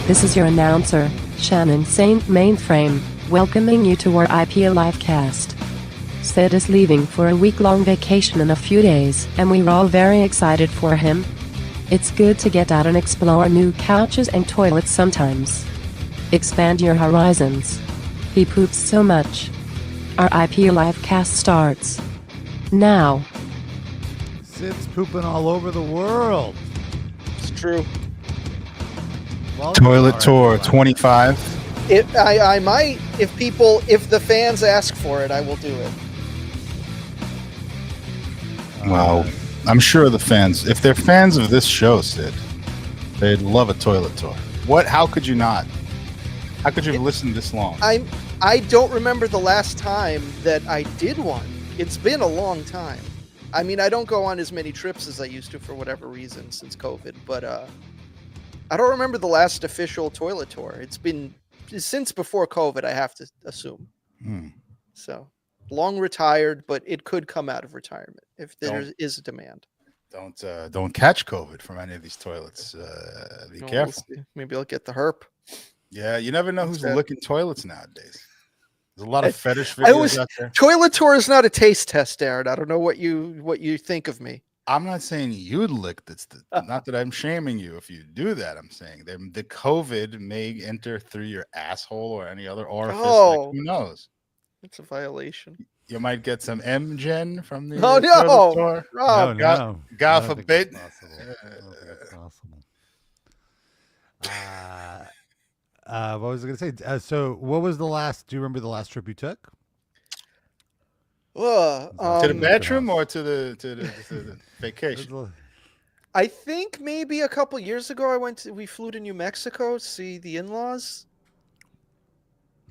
This is your announcer, Shannon Saint Mainframe, welcoming you to our IPA Livecast. Sid is leaving for a week-long vacation in a few days, and we're all very excited for him. It's good to get out and explore new couches and toilets sometimes. Expand your horizons. He poops so much. Our IPA Livecast starts now. Sid's pooping all over the world. It's true. Toilet tour 25. I might, if the fans ask for it, I will do it. Wow. I'm sure the fans, if they're fans of this show, Sid, they'd love a toilet tour. How could you not? How could you have listened this long? I don't remember the last time that I did one. It's been a long time. I mean, I don't go on as many trips as I used to for whatever reason since COVID, but I don't remember the last official toilet tour. It's been since before COVID, I have to assume. So, long retired, but it could come out of retirement if there is a demand. Don't catch COVID from any of these toilets. Be careful. Maybe I'll get the herp. Yeah, you never know who's licking toilets nowadays. There's a lot of fetish videos out there. Toilet tour is not a taste test, Darren. I don't know what you think of me. I'm not saying you'd lick this. Not that I'm shaming you if you do that. I'm saying the COVID may enter through your asshole or any other orifice. Like, who knows? It's a violation. You might get some M-Gen from the toilet tour. Rob, God forbid. Possible. What was I going to say? So, what was the last? Do you remember the last trip you took? To the bedroom or to the vacation? I think maybe a couple years ago we flew to New Mexico to see the in-laws.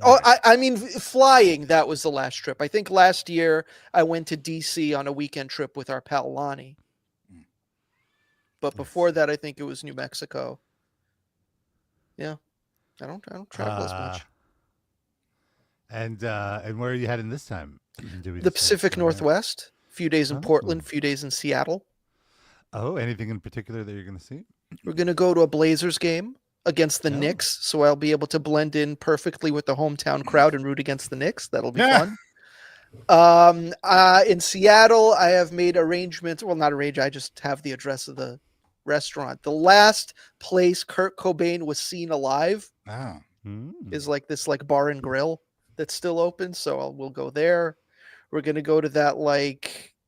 Oh, I mean, flying, that was the last trip. I think last year I went to DC on a weekend trip with our pal Lonnie. But before that, I think it was New Mexico. Yeah. I don't travel as much. And where are you heading this time? The Pacific Northwest. A few days in Portland, a few days in Seattle. Oh, anything in particular that you're going to see? We're going to go to a Blazers game against the Knicks, so I'll be able to blend in perfectly with the hometown crowd and root against the Knicks. That'll be fun. In Seattle, I have made arrangements. Well, not arrange. I just have the address of the restaurant. The last place Kurt Cobain was seen alive is like this bar and grill that's still open. So we'll go there. We're going to go to that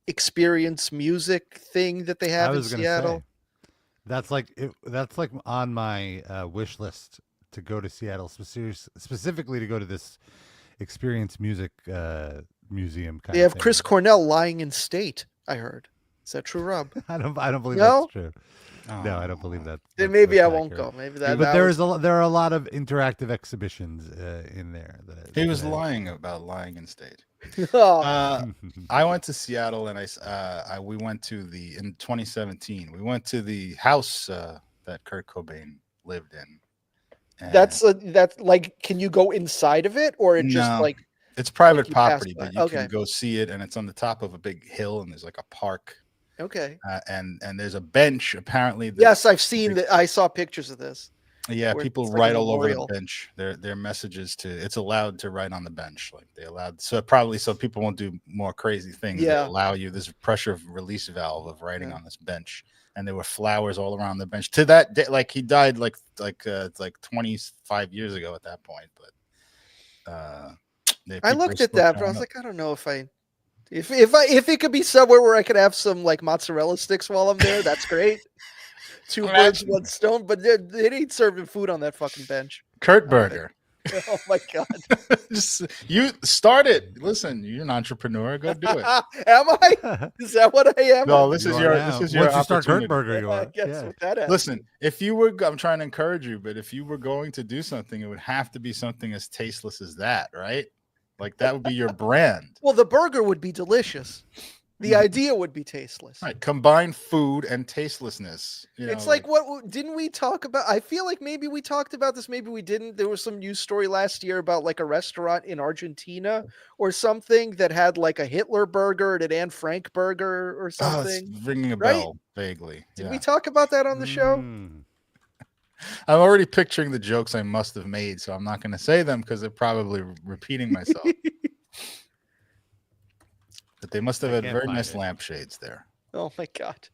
experience music thing that they have in Seattle. That's like on my wish list to go to Seattle, specifically to go to this experience music museum. They have Chris Cornell lying in state. I heard. Is that true, Rob? I don't believe that's true. No, I don't believe that. Then maybe I won't go. Maybe that. But there are a lot of interactive exhibitions in there. He was lying about lying in state. I went to Seattle and we went to in 2017. We went to the house that Kurt Cobain lived in. And that's can you go inside of it or it's private property, but you can go see it, and it's on the top of a big hill, and there's a park. Okay. And there's a bench apparently. Yes, I've seen that. I saw pictures of this. Yeah, people write all over the bench. Their messages it's allowed to write on the bench. So people won't do more crazy things. Yeah. They allow you this pressure release valve of writing on this bench. And there were flowers all around the bench. To that day, he died like 25 years ago at that point. But I looked at that, but I was like, I don't know if it could be somewhere where I could have some mozzarella sticks while I'm there, that's great. Two birds, one stone, but they ain't serving food on that fucking bench. Kurt Burger. Oh my God. You start it. Listen, you're an entrepreneur. Go do it. Am I? Is that what I am? No, this is your Once you start Kurt Burger, you are. Listen, I'm trying to encourage you, but if you were going to do something, it would have to be something as tasteless as that, right? That would be your brand. Well, the burger would be delicious. The idea would be tasteless. Right. Combine food and tastelessness. It's what didn't we talk about? I feel like maybe we talked about this. Maybe we didn't. There was some news story last year about a restaurant in Argentina or something that had a Hitler burger and an Anne Frank burger or something. It's ringing a bell vaguely. Did we talk about that on the show? I'm already picturing the jokes I must have made, so I'm not going to say them because they're probably repeating myself. But they must have had very nice lampshades there. Oh my God.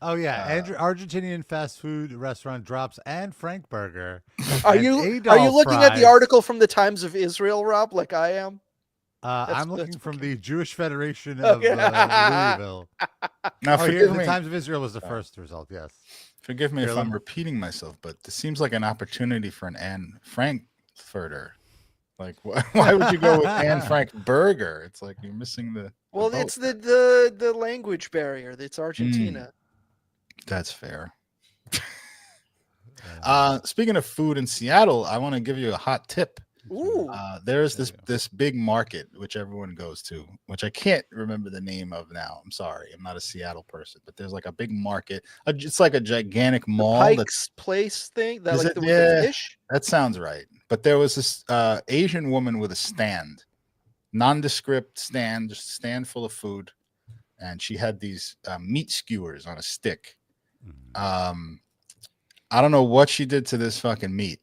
Oh yeah, Argentinian fast food restaurant drops Anne Frank burger. Are you looking at the article from the Times of Israel, Rob, like I am? I'm looking from the Jewish Federation of Louisville. Now, forgive me. The Times of Israel was the first result. Yes. Forgive me if I'm repeating myself, but this seems like an opportunity for an Anne Frankfurter. Like, why would you go with Anne Frank burger? It's like you're missing the. Well, it's the language barrier. It's Argentina. That's fair. Speaking of food in Seattle, I want to give you a hot tip. Ooh. There's this big market which everyone goes to, which I can't remember the name of now. I'm sorry, I'm not a Seattle person, but there's like a big market. It's like a gigantic mall. Pike's Place thing. That like the fish. That sounds right. But there was this Asian woman with a stand, nondescript stand, just a stand full of food, and she had these meat skewers on a stick. I don't know what she did to this fucking meat.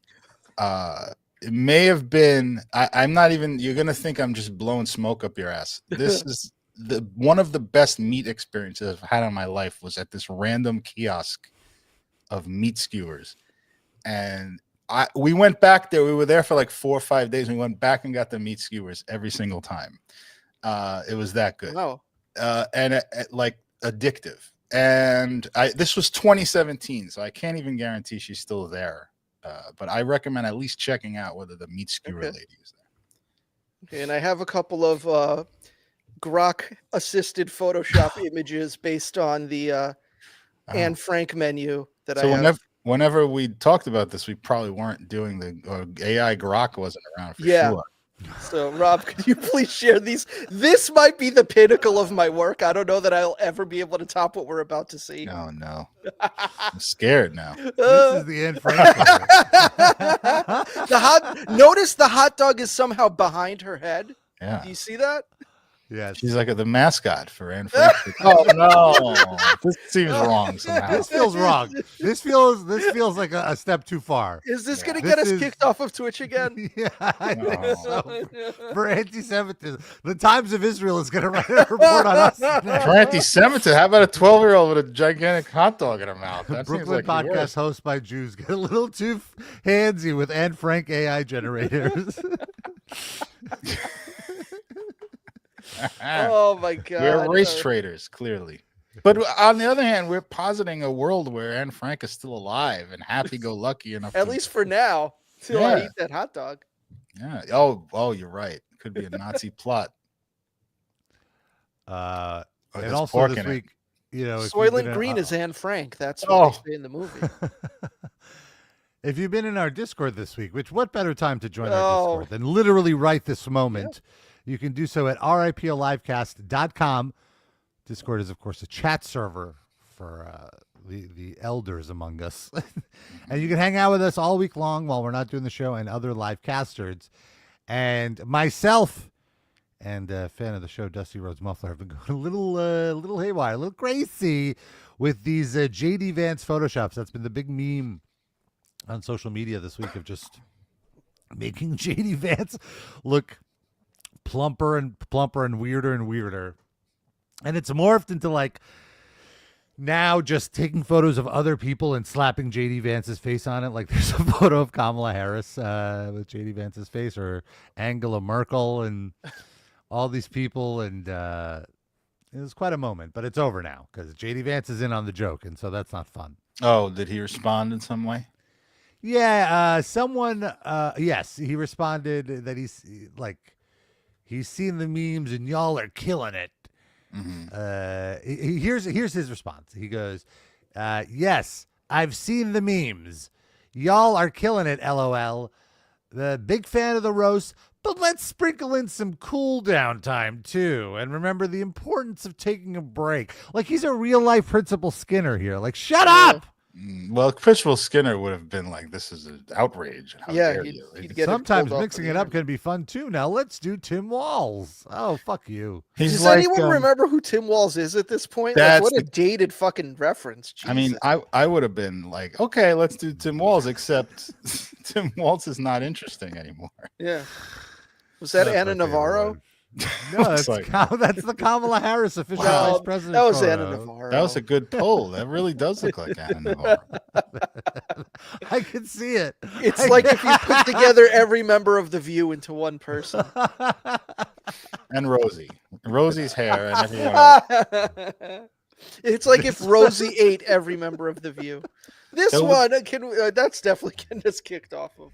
It may have been. I'm not even. You're gonna think I'm just blowing smoke up your ass. This is one of the best meat experiences I've had in my life. Was at this random kiosk of meat skewers, and we went back there. We were there for like 4 or 5 days. We went back and got the meat skewers every single time. It was that good. Wow. And like addictive. And this was 2017, so I can't even guarantee she's still there. But I recommend at least checking out whether the meat skewer lady is there. Okay, and I have a couple of Grok assisted Photoshop images based on the Anne Frank menu that I have. Whenever we talked about this, we probably weren't doing AI Grok wasn't around for sure. So, Rob, could you please share these? This might be the pinnacle of my work. I don't know that I'll ever be able to top what we're about to see. Oh, no. I'm scared now. This is the Anne Frank. Notice the hot dog is somehow behind her head. Yeah. Do you see that? Yeah, she's like the mascot for Anne Frank. Oh no, this seems wrong somehow. This feels wrong. This feels like a step too far. Is this going to get us kicked off of Twitch again? Yeah, I think so. For anti-Semitism, the Times of Israel is going to write a report on us. For anti-Semitism, how about a 12-year-old with a gigantic hot dog in her mouth? That Brooklyn podcast host by Jews get a little too handsy with Anne Frank AI generators. Oh my God! We're race traders, clearly. But on the other hand, we're positing a world where Anne Frank is still alive and happy-go-lucky enough. At least for now, till I eat that hot dog. Yeah. Oh, you're right. Could be a Nazi plot. And also this week, Soylent Green is Anne Frank. That's what they say in the movie. If you've been in our Discord this week, what better time to join our Discord than literally right this moment? Yeah. You can do so at riplivecast.com. Discord is, of course, a chat server for the elders among us. And you can hang out with us all week long while we're not doing the show and other live casters. And myself and a fan of the show, Dusty Rhodes Muffler, have been going a little haywire, a little crazy with these JD Vance Photoshops. That's been the big meme on social media this week of just making JD Vance look plumper and weirder and weirder. And it's morphed into like now just taking photos of other people and slapping JD Vance's face on it. Like there's a photo of Kamala Harris with JD Vance's face, or Angela Merkel, and all these people. And it was quite a moment, but it's over now because JD Vance is in on the joke. And so that's not fun. Oh, did he respond in some way? Yeah. Yes, he responded that he's seen the memes and y'all are killing it. Mm-hmm. Here's his response. He goes, yes, I've seen the memes. Y'all are killing it, LOL. The big fan of the roast, but let's sprinkle in some cool down time too. And remember the importance of taking a break. Like he's a real life Principal Skinner here. Like, shut up. Well, Christopher Skinner would have been like, "This is an outrage." How dare you? He'd get sometimes mixing it up can be fun too. Now let's do Tim Walz. Oh, fuck you. Does anyone remember who Tim Walz is at this point? Like, what a dated fucking reference. Jesus. I mean, I would have been like, okay, let's do Tim Walz, except Tim Walz is not interesting anymore. Yeah. Was that Anna Navarro? No, that's the Kamala Harris official vice president. That was Anna Navarro. That was a good poll. That really does look like Anna Navarro. I can see it. It's like if you put together every member of The View into one person. And Rosie's hair and everyone else. It's like if Rosie ate every member of The View. This one that's definitely getting us kicked off of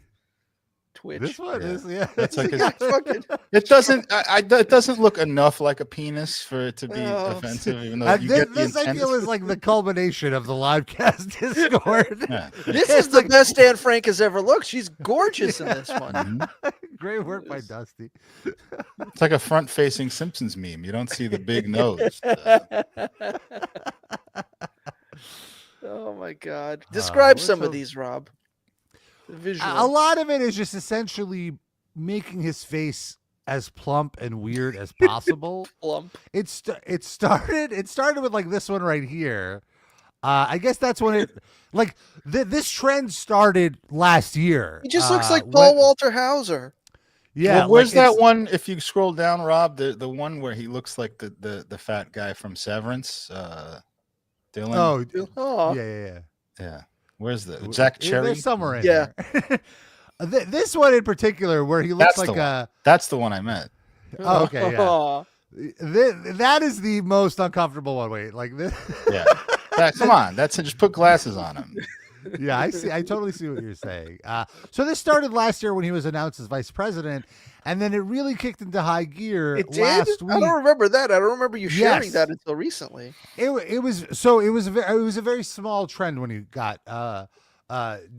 Twitch. This one is, yeah. That's like it doesn't look enough like a penis for it to be offensive, even though this I feel is like the culmination of the Livecast Discord. Yeah. This is the best Anne Frank has ever looked. She's gorgeous in this one. Great work by Dusty. It's like a front-facing Simpsons meme. You don't see the big nose. Oh my God! Describe some of these, Rob. A lot of it is just essentially making his face as plump and weird as possible. Plump. It started with like this one right here. I guess that's when it like this trend started last year. He just looks like Paul Walter Hauser. Yeah. Well, where's that one? If you scroll down, Rob, the one where he looks like the fat guy from Severance, Dylan. Oh, yeah. Where's the Zach Cherry? There's somewhere in there. This one in particular, where he looks that's the one I meant. Oh, okay, yeah. That is the most uncomfortable one. Wait, like this? Yeah. Come on, just put glasses on him. Yeah, I see. I totally see what you're saying. So this started last year when he was announced as vice president, and then it really kicked into high gear last week. I don't remember that. I don't remember you sharing that until recently. It was a very small trend when he got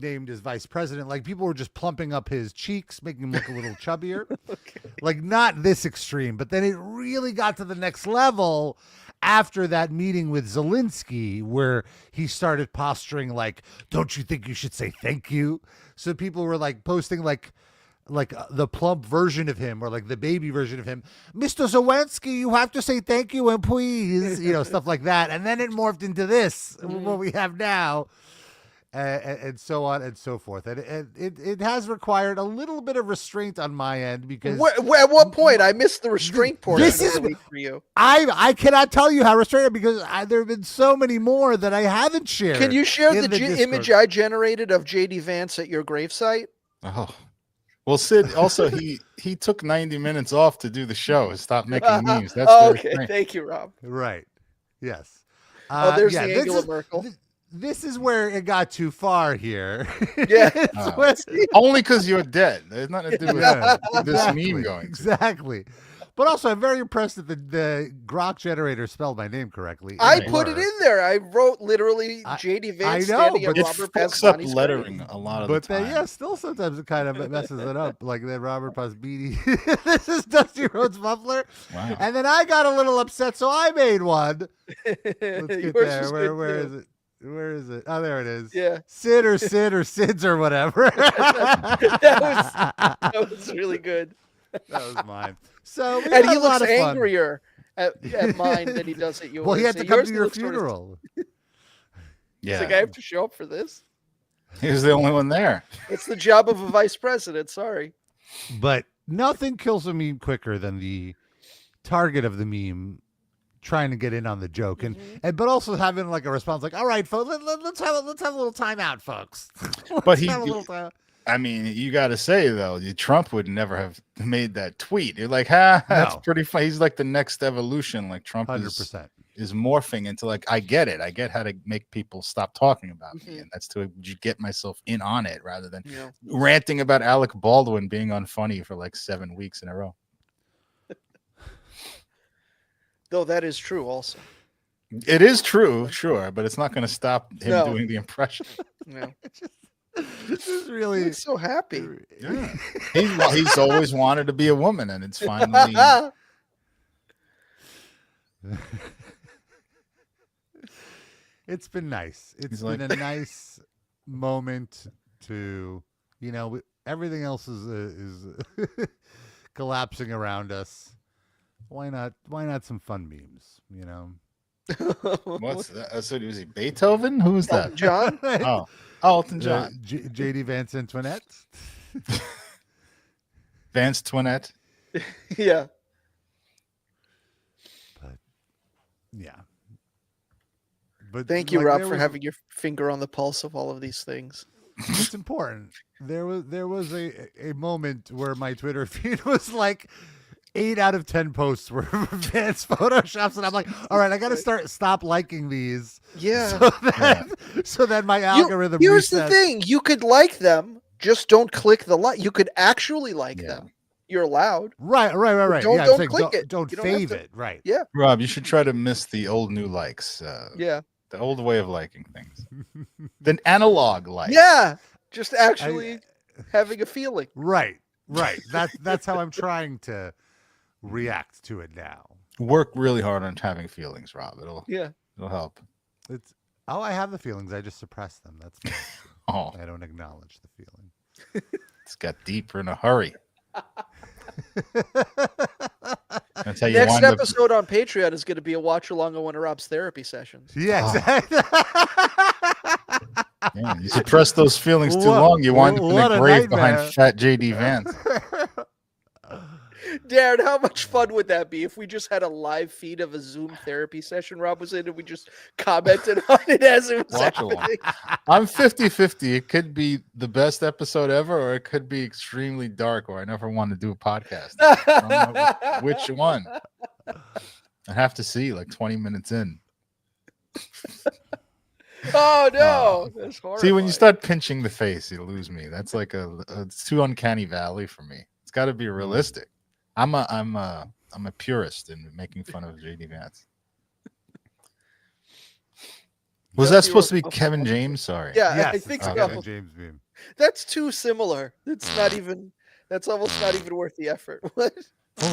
named as vice president. Like people were just plumping up his cheeks, making him look a little chubbier. Okay. Like not this extreme, but then it really got to the next level after that meeting with Zelensky, where he started posturing like, "Don't you think you should say thank you?" So people were like posting like the plump version of him or like the baby version of him. "Mr. Zelensky, you have to say thank you and please," stuff like that. And then it morphed into this, what we have now, and so on and so forth. And it has required a little bit of restraint on my end because at what point I missed the restraint portion. This is for you. I cannot tell you how restrained because there have been so many more that I haven't shared. Can you share the image I generated of JD Vance at your gravesite? Oh. Well, Sid, also, he took 90 minutes off to do the show. Stop making memes. That's okay. Thank you, Rob. Right. Yes. There's the Angela Merkel. This is where it got too far here. Yeah. Only because you're dead. There's nothing to do with this meme going. Exactly. But also, I'm very impressed that the Grok generator spelled my name correctly. I put it in there. I wrote literally JD Vance standing at Robert Pasquini's lettering a lot of the time. But still sometimes it kind of messes it up. Like that Robert Pasquini. This is Dusty Rhodes Muffler. Wow. And then I got a little upset, so I made one. Let's get there. Where is it? Where is it? Oh, there it is. Yeah. Sid or Sids or whatever. that was really good. That was mine. So and he looks angrier at mine than he does at yours. Well, he had to come to your funeral. Yeah. He's like, I have to show up for this. He was the only one there. It's the job of a vice president. Sorry. But nothing kills a meme quicker than the target of the meme trying to get in on the joke, and but also having like a response like, "All right, folks, let's have a little timeout, folks." But I mean, you got to say though, Trump would never have made that tweet. You're like, that's pretty funny. He's like the next evolution. Like Trump 100%. is morphing into like, I get it. I get how to make people stop talking about me, and that's to get myself in on it rather than ranting about Alec Baldwin being unfunny for like 7 weeks in a row. Though that is true also. It is true, sure, but it's not going to stop him doing the impression. No. This is really He's so happy. Yeah. He's always wanted to be a woman, and it's finally. It's been nice. It's been a nice moment to, everything else is collapsing around us. Why not some fun memes? What's that? So was he Beethoven? Who was Elton that? John? Oh, Elton John. JD Vance Antoinette. Vance Twinette. Yeah. But yeah. But thank you, Rob, for having your finger on the pulse of all of these things. It's important. There was a moment where my Twitter feed was like 8 out of 10 posts were Vance photoshops, and I'm like, all right, I got to stop liking these. Yeah. So that my algorithm. Here's resets. the thing: you could like them, just don't click the like. You could actually like them. You're allowed. Right. Don't click it. Don't fave it. Right. Yeah. Rob, you should try to miss the old new likes. Yeah. The old way of liking things. The analog like. Yeah. Just actually having a feeling. Right. That's how I'm trying to react to it now. Work really hard on having feelings, Rob. It'll help. I have the feelings. I just suppress them. That's Oh. I don't acknowledge the feeling. It's got deeper in a hurry. That's how you Next episode on Patreon is going to be a watch along on one of Rob's therapy sessions. Yeah, you suppress those feelings too long, you wind up in a grave behind fat JD Vance. Darren, how much fun would that be if we just had a live feed of a Zoom therapy session Rob was in and we just commented on it as it was happening? I'm 50-50. It could be the best episode ever, or it could be extremely dark, or I never want to do a podcast. I don't know which one. I have to see like 20 minutes in. Oh no, that's horrible. See, when you start pinching the face, you lose me. That's like it's too uncanny valley for me. It's got to be realistic. I'm a purist in making fun of JD Vance. Was that supposed to be Kevin James? Sorry. Yeah, yes, I think so. Kevin James meme. That's too similar. It's not even. That's almost not even worth the effort. What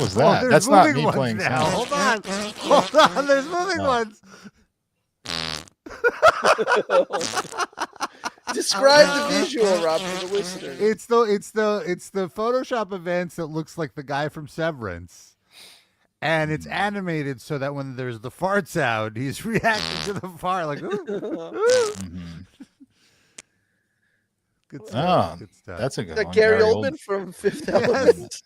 was that? That's not me playing now. sound. Hold on. There's moving ones. Describe the visual, Rob, for the listener. It's the Photoshop of Vance that looks like the guy from Severance, and it's animated so that when there's the fart sound, he's reacting to the fart like. Ooh, ooh. Good stuff. Good stuff. That's a good that one. Gary Oldman from Fifth Element.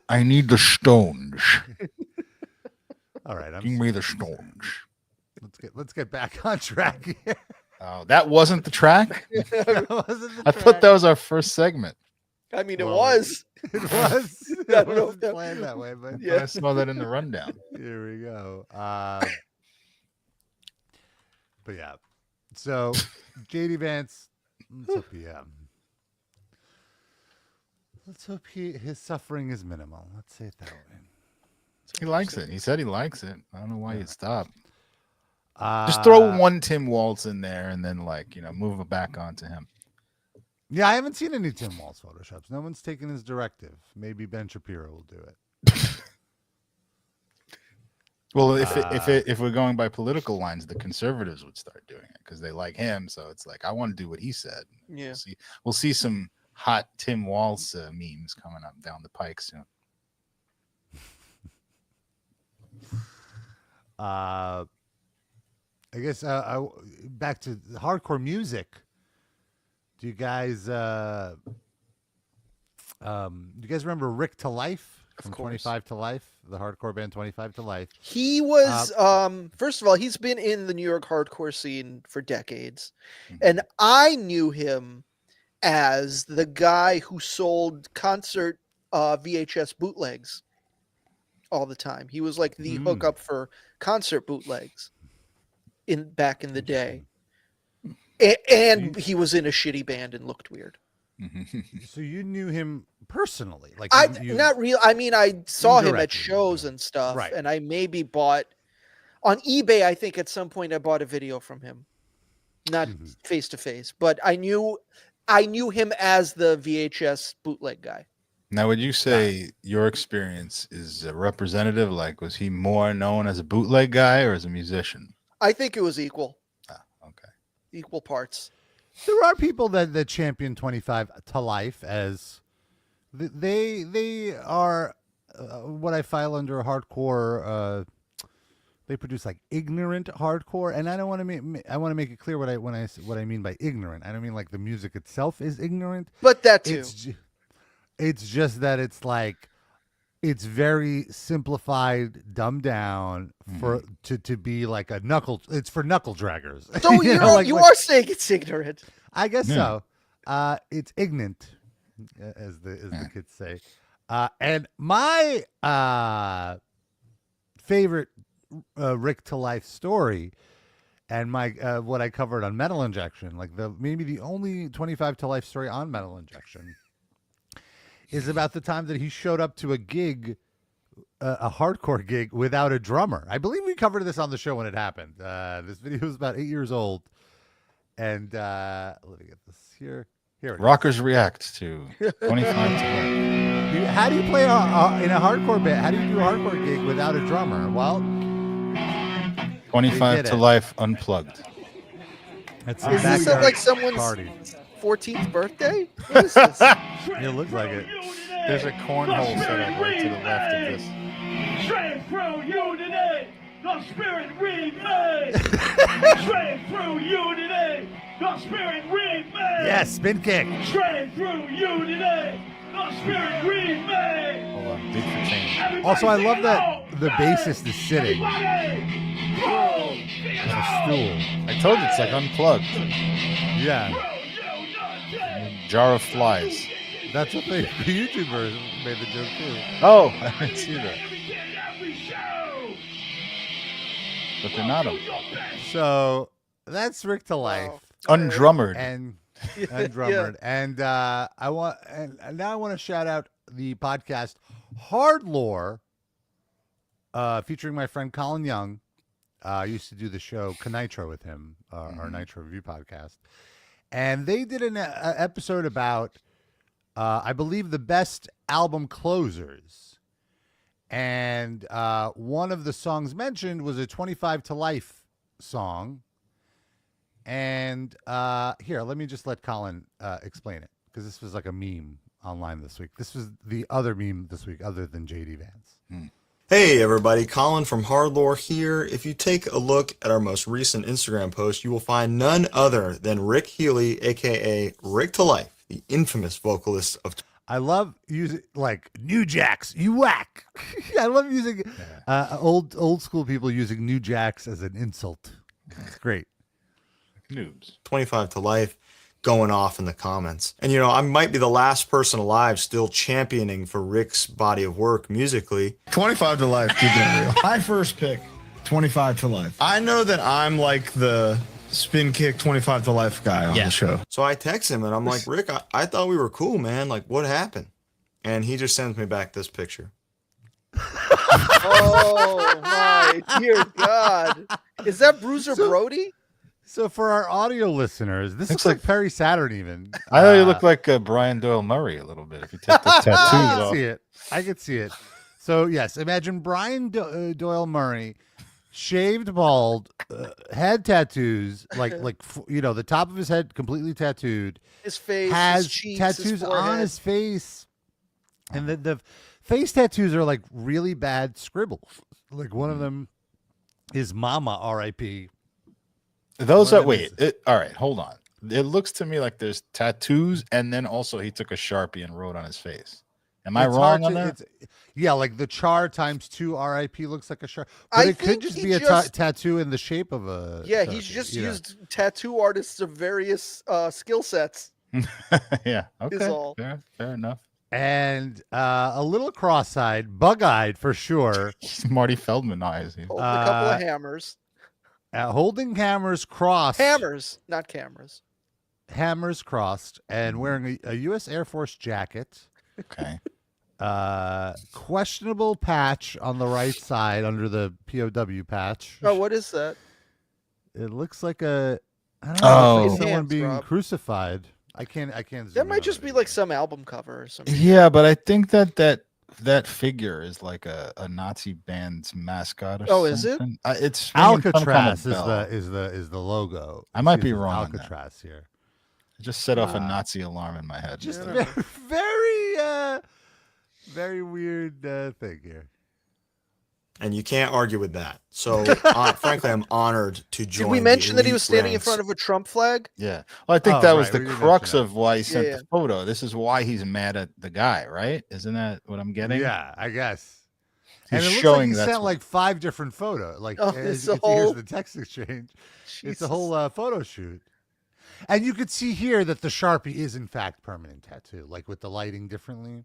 I need the stones. All right, give me the stones. Let's get back on track here. Oh, that wasn't the track? I thought that was our first segment. I mean, it was. It was. I don't know if that planned that way, but I saw that in the rundown. Here we go. But yeah. So, JD Vance, let's hope his suffering is minimal. Let's say it that way. He likes it. He said he likes it. I don't know why you'd stop. Just throw one Tim Waltz in there and then move it back onto him. Yeah, I haven't seen any Tim Waltz photoshops. No one's taken his directive. Maybe Ben Shapiro will do it. Well, if we're going by political lines, the conservatives would start doing it because they like him. So it's like, I want to do what he said. Yeah. We'll see some hot Tim Waltz memes coming up down the pike soon. I guess back to hardcore music. Do you guys remember Rick to Life from 25 to Life, the hardcore band 25 to Life? He was first of all, he's been in the New York hardcore scene for decades. And I knew him as the guy who sold concert VHS bootlegs all the time. He was like the hookup for concert bootlegs back in the day. And he was in a shitty band and looked weird. So you knew him personally? Like not real. I mean, I saw him at shows and stuff, right. And I maybe bought on eBay. I think at some point I bought a video from him, not face to face, but I knew him as the VHS bootleg guy. Now, would you say your experience is representative? Like, was he more known as a bootleg guy or as a musician? I think it was equal. Equal parts. There are people that champion 25 to life as they are what I file under hardcore. They produce like ignorant hardcore, and I don't want to I want to make it clear what I mean by ignorant. I don't mean like the music itself is ignorant, but that too. It's just that it's like it's very simplified, dumbed down to be like a knuckle. It's for knuckle draggers. So you are saying it's ignorant. I guess so. It's ignorant, as the kids say. And my favorite Rick to Life story, and my what I covered on Metal Injection, like maybe the only 25 to Life story on Metal Injection, is about the time that he showed up to a gig, a hardcore gig, without a drummer. I believe we covered this on the show when it happened. This video is about 8 years old, and let me get this here. Here it Rockers is. React to 25 to Life. How do you play in a hardcore band? How do you do a hardcore gig without a drummer? Well, 25 to Life unplugged. Is this like someone's party. 14th birthday? What is this? It looks like it. There's a cornhole set up right to the left of this. Straight through unity, the spirit we made. Straight through unity, the spirit we made. Yes, spin kick. Straight through unity, the spirit we made. Hold on, dig for change. Also, I love that the bassist is sitting on a stool. I told you it's like unplugged. Yeah. Jar of flies. That's what the YouTuber made the joke too. Oh, I didn't see that. But they're not unplugged. So that's Rick to Life. Undrummered. And undrummered. And now I want to shout out the podcast Hard Lore, featuring my friend Colin Young. I used to do the show Canitro with him, our Nitro Review podcast. And they did an episode about, I believe, the best album closers. And one of the songs mentioned was a 25 to Life song. And here, let me just let Colin explain it, because this was like a meme online this week. This was the other meme this week other than JD Vance. Hey everybody, Colin from Hardlore here. If you take a look at our most recent Instagram post, you will find none other than Rick Healy, aka Rick to Life, the infamous vocalist of... I love using like New Jacks, you whack. I love using old school people using New Jacks as an insult. It's great. Noobs. 25 to Life going off in the comments. And I might be the last person alive still championing for Rick's body of work musically. 25 to Life, keep it real. My first pick, 25 to Life. I know that I'm like the spin kick 25 to Life guy on the show. So I text him and I'm like, Rick, I thought we were cool, man. Like, what happened? And he just sends me back this picture. Oh my dear God. Is that Bruiser Brody? So for our audio listeners, this looks like Perry Saturn even. I know you look like Brian Doyle Murray a little bit if you take the tattoos off. I could see it. So yes, imagine Brian Doyle Murray, shaved bald, head tattoos, like the top of his head completely tattooed. His face, has his cheeks, tattoos his on his face, and the face tattoos are like really bad scribbles. Like one of them is "Mama R.I.P." Those are all right. Hold on. It looks to me like there's tattoos, and then also he took a Sharpie and wrote on his face. Am I wrong on that? Yeah, like the char times 2 R.I.P. looks like a Sharpie, but it could just be a tattoo in the shape of a. Yeah, Sharpie, he's just used tattoo artists of various skill sets. Yeah. Okay. Is all. Fair enough. And a little cross-eyed, bug-eyed for sure. Marty Feldman eyes. Holding a couple of hammers. Holding hammers crossed. Hammers, not cameras. Hammers crossed, and wearing a U.S. Air Force jacket. Okay. Questionable patch on the right side under the POW patch. Oh, what is that? It looks like I don't know, like someone being Rob. Crucified. I can't. That might just be like some album cover or something. Yeah, but I think that that figure is like a Nazi band's mascot or Oh, something. is it? It's ringing some kind of Alcatraz bell. is the logo. I might See, be it says wrong on that. Alcatraz here. It just set off a Nazi alarm in my head. Just Yeah. very weird thing here. And you can't argue with that. So, frankly, I'm honored to join. Did we mention that he elite was standing ranks. in front of a Trump flag? Yeah. Well, I think Oh, that was right, the we did crux mention that. of why he sent Yeah. the photo. This is why he's mad at the guy, right? Isn't that what I'm getting? Yeah, I guess. He's And it looks showing like he that's sent what- like 5 different photos. Like Oh, as it's you a can see, here's whole- the text exchange. It's Jesus. a whole photo shoot. And you could see here that the Sharpie is in fact permanent tattoo. Like with the lighting differently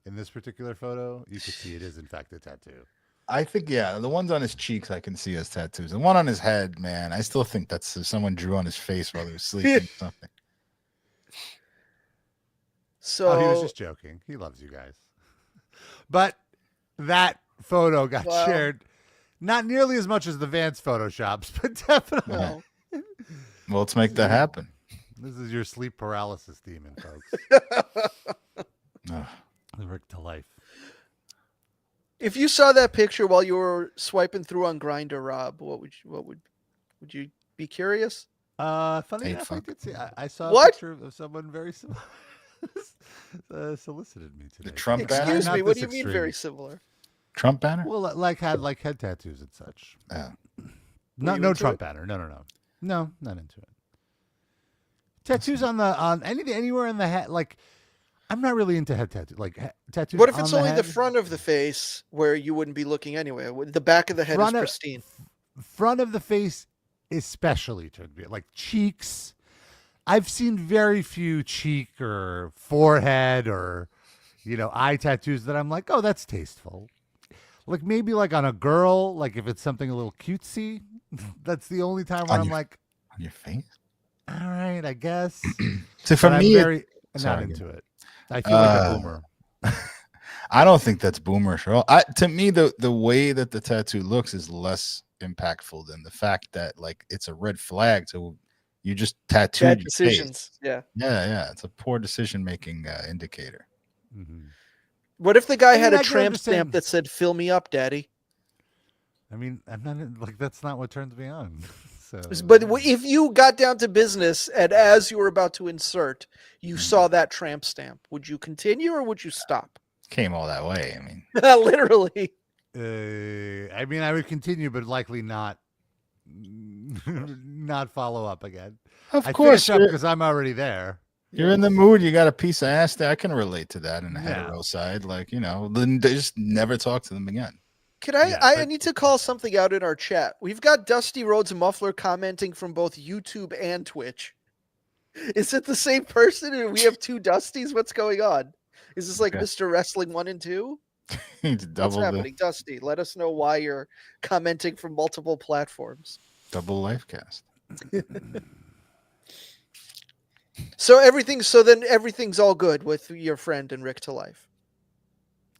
in this particular photo, you could see it is in fact a tattoo. I think, yeah, the ones on his cheeks I can see as tattoos. The one on his head, man, I still think that's someone drew on his face while he was sleeping or something. So Oh, he was just joking. He loves you guys. But that photo got Wow. shared not nearly as much as the Vance photoshops, but definitely. well, Well, let's make that happen. This is your sleep paralysis demon, folks. Ugh. Rick to life. if you saw that picture while you were swiping through on Grindr, Rob, would you be curious? Funny Hey, enough, I fuck. did see. I saw a What? picture of someone very similar. Solicited me today. The Trump banner? Excuse Not me, what this do you mean extreme. very similar? Trump banner? Well, like had head tattoos and such. Yeah. No, you no into Trump it? banner. No, not into it. Tattoos on anything anywhere in the head. Like, I'm not really into head tattoos. Like tattoos. What if on it's the only the head? front of the face where you wouldn't be looking anyway? The back of the head is Front of- pristine. Front of the face, especially turned me like cheeks. I've seen very few cheek or forehead or eye tattoos that I'm like, oh, that's tasteful. Like maybe like on a girl, like if it's something a little cutesy, that's the only time where On I'm your- like, On your face? all right, I guess. So for But me, I'm very not sorry, into it. I feel like a Uh, boomer. I don't think that's boomerish at all. To me, the way that the tattoo looks is less impactful than the fact that like it's a red flag. So you just tattooed Bad your decisions. face. Yeah. Yeah. It's a poor decision making indicator. Mhm. What if the guy I had mean, a I can tramp understand. stamp that said "Fill me up, Daddy"? I mean, I'm not like that's not what turns me on. So, But if you got down to business and as you were about to insert, you saw that tramp stamp, would you continue or would you stop? Came all that way. I mean, Literally. I mean, I would continue, but likely not follow up again. of I course, finish up because I'm already there. you're in the mood. You got a piece of ass there. I can relate to that in the Yeah. hetero side. Like, then they just never talk to them again. Could I? Yeah, I but- need to call something out in our chat. We've got Dusty Rhodes Muffler commenting from both YouTube and Twitch. Is it the same person? And we have two Dusties. What's going on? Is this like Okay. Mr. Wrestling 1 and 2? It's What's double happening, Dusty? Let us know why you're commenting from multiple platforms. double life cast. So then everything's all good with your friend and Rick to life.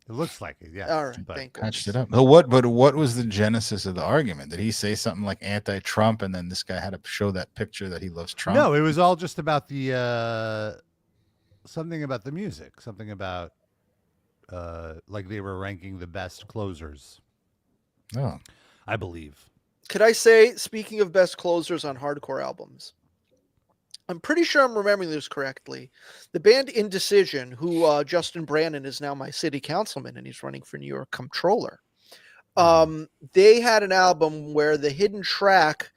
It looks like it, yeah. All right, but thank Patched goodness. it up. But what was the genesis of the argument? Did he say something like anti-Trump, and then this guy had to show that picture that he loves Trump? no, it was all just about the something about the music, something about like they were ranking the best closers, Oh. I believe. Could I say, speaking of best closers on hardcore albums, I'm pretty sure I'm remembering this correctly. The band Indecision, who Justin Brannon is now my city councilman and he's running for New York comptroller. They had an album where the hidden track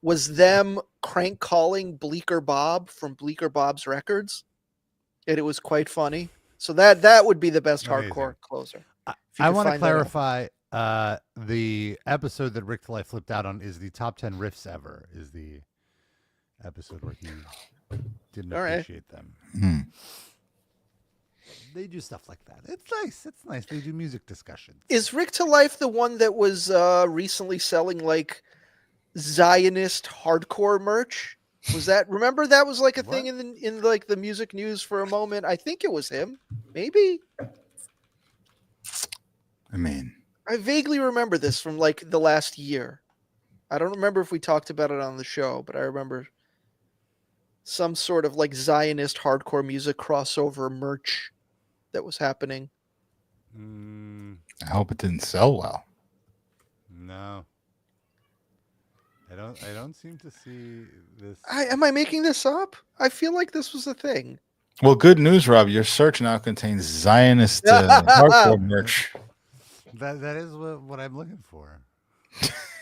was them crank calling Bleecker Bob from Bleecker Bob's Records, and it was quite funny. So that would be the best Amazing. hardcore closer. If you I could want to find that out. clarify the episode that Rick Delay flipped out on is the top 10 riffs ever, is the episode where he didn't All right. appreciate them. Hmm. They do stuff like that. It's nice. It's nice. They do music discussions. Is Rick to Life the one that was recently selling like Zionist hardcore merch? Was that, remember that was like a thing in like the music news for a moment? I think it was him. Maybe. I mean, I vaguely remember this from like the last year. I don't remember if we talked about it on the show, but I remember some sort of like Zionist hardcore music crossover merch that was happening. I hope it didn't sell well. No. I don't seem to see this. Am I making this up? I feel like this was a thing. Well, good news, Rob. Your search now contains Zionist hardcore merch. That is what I'm looking for.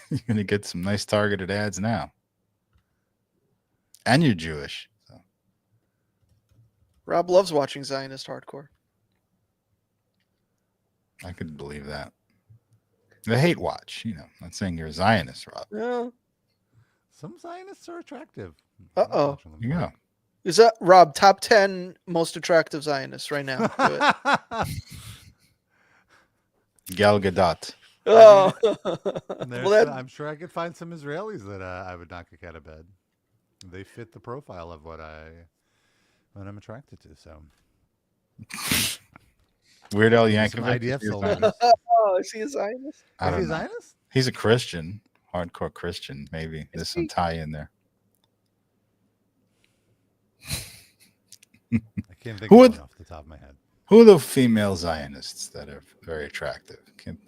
You're going to get some nice targeted ads now. And you're Jewish. So. Rob loves watching Zionist hardcore. I could believe that. The hate watch, I'm not saying you're a Zionist, Rob. Yeah. Some Zionists are attractive. Uh-oh. Yeah. Is that, Rob, top 10 most attractive Zionists right now? Do it. Gal Gadot. Oh. I'm sure I could find some Israelis that I would not kick out of bed. They fit the profile of what I'm attracted to. So Weird Al Yankovic. IDF soldiers. Oh, is he a Zionist? Is he a Zionist? He's a Christian, hardcore Christian. Maybe there's some tie in there. I can't think of one off the top of my head. Who are the female Zionists that are very attractive?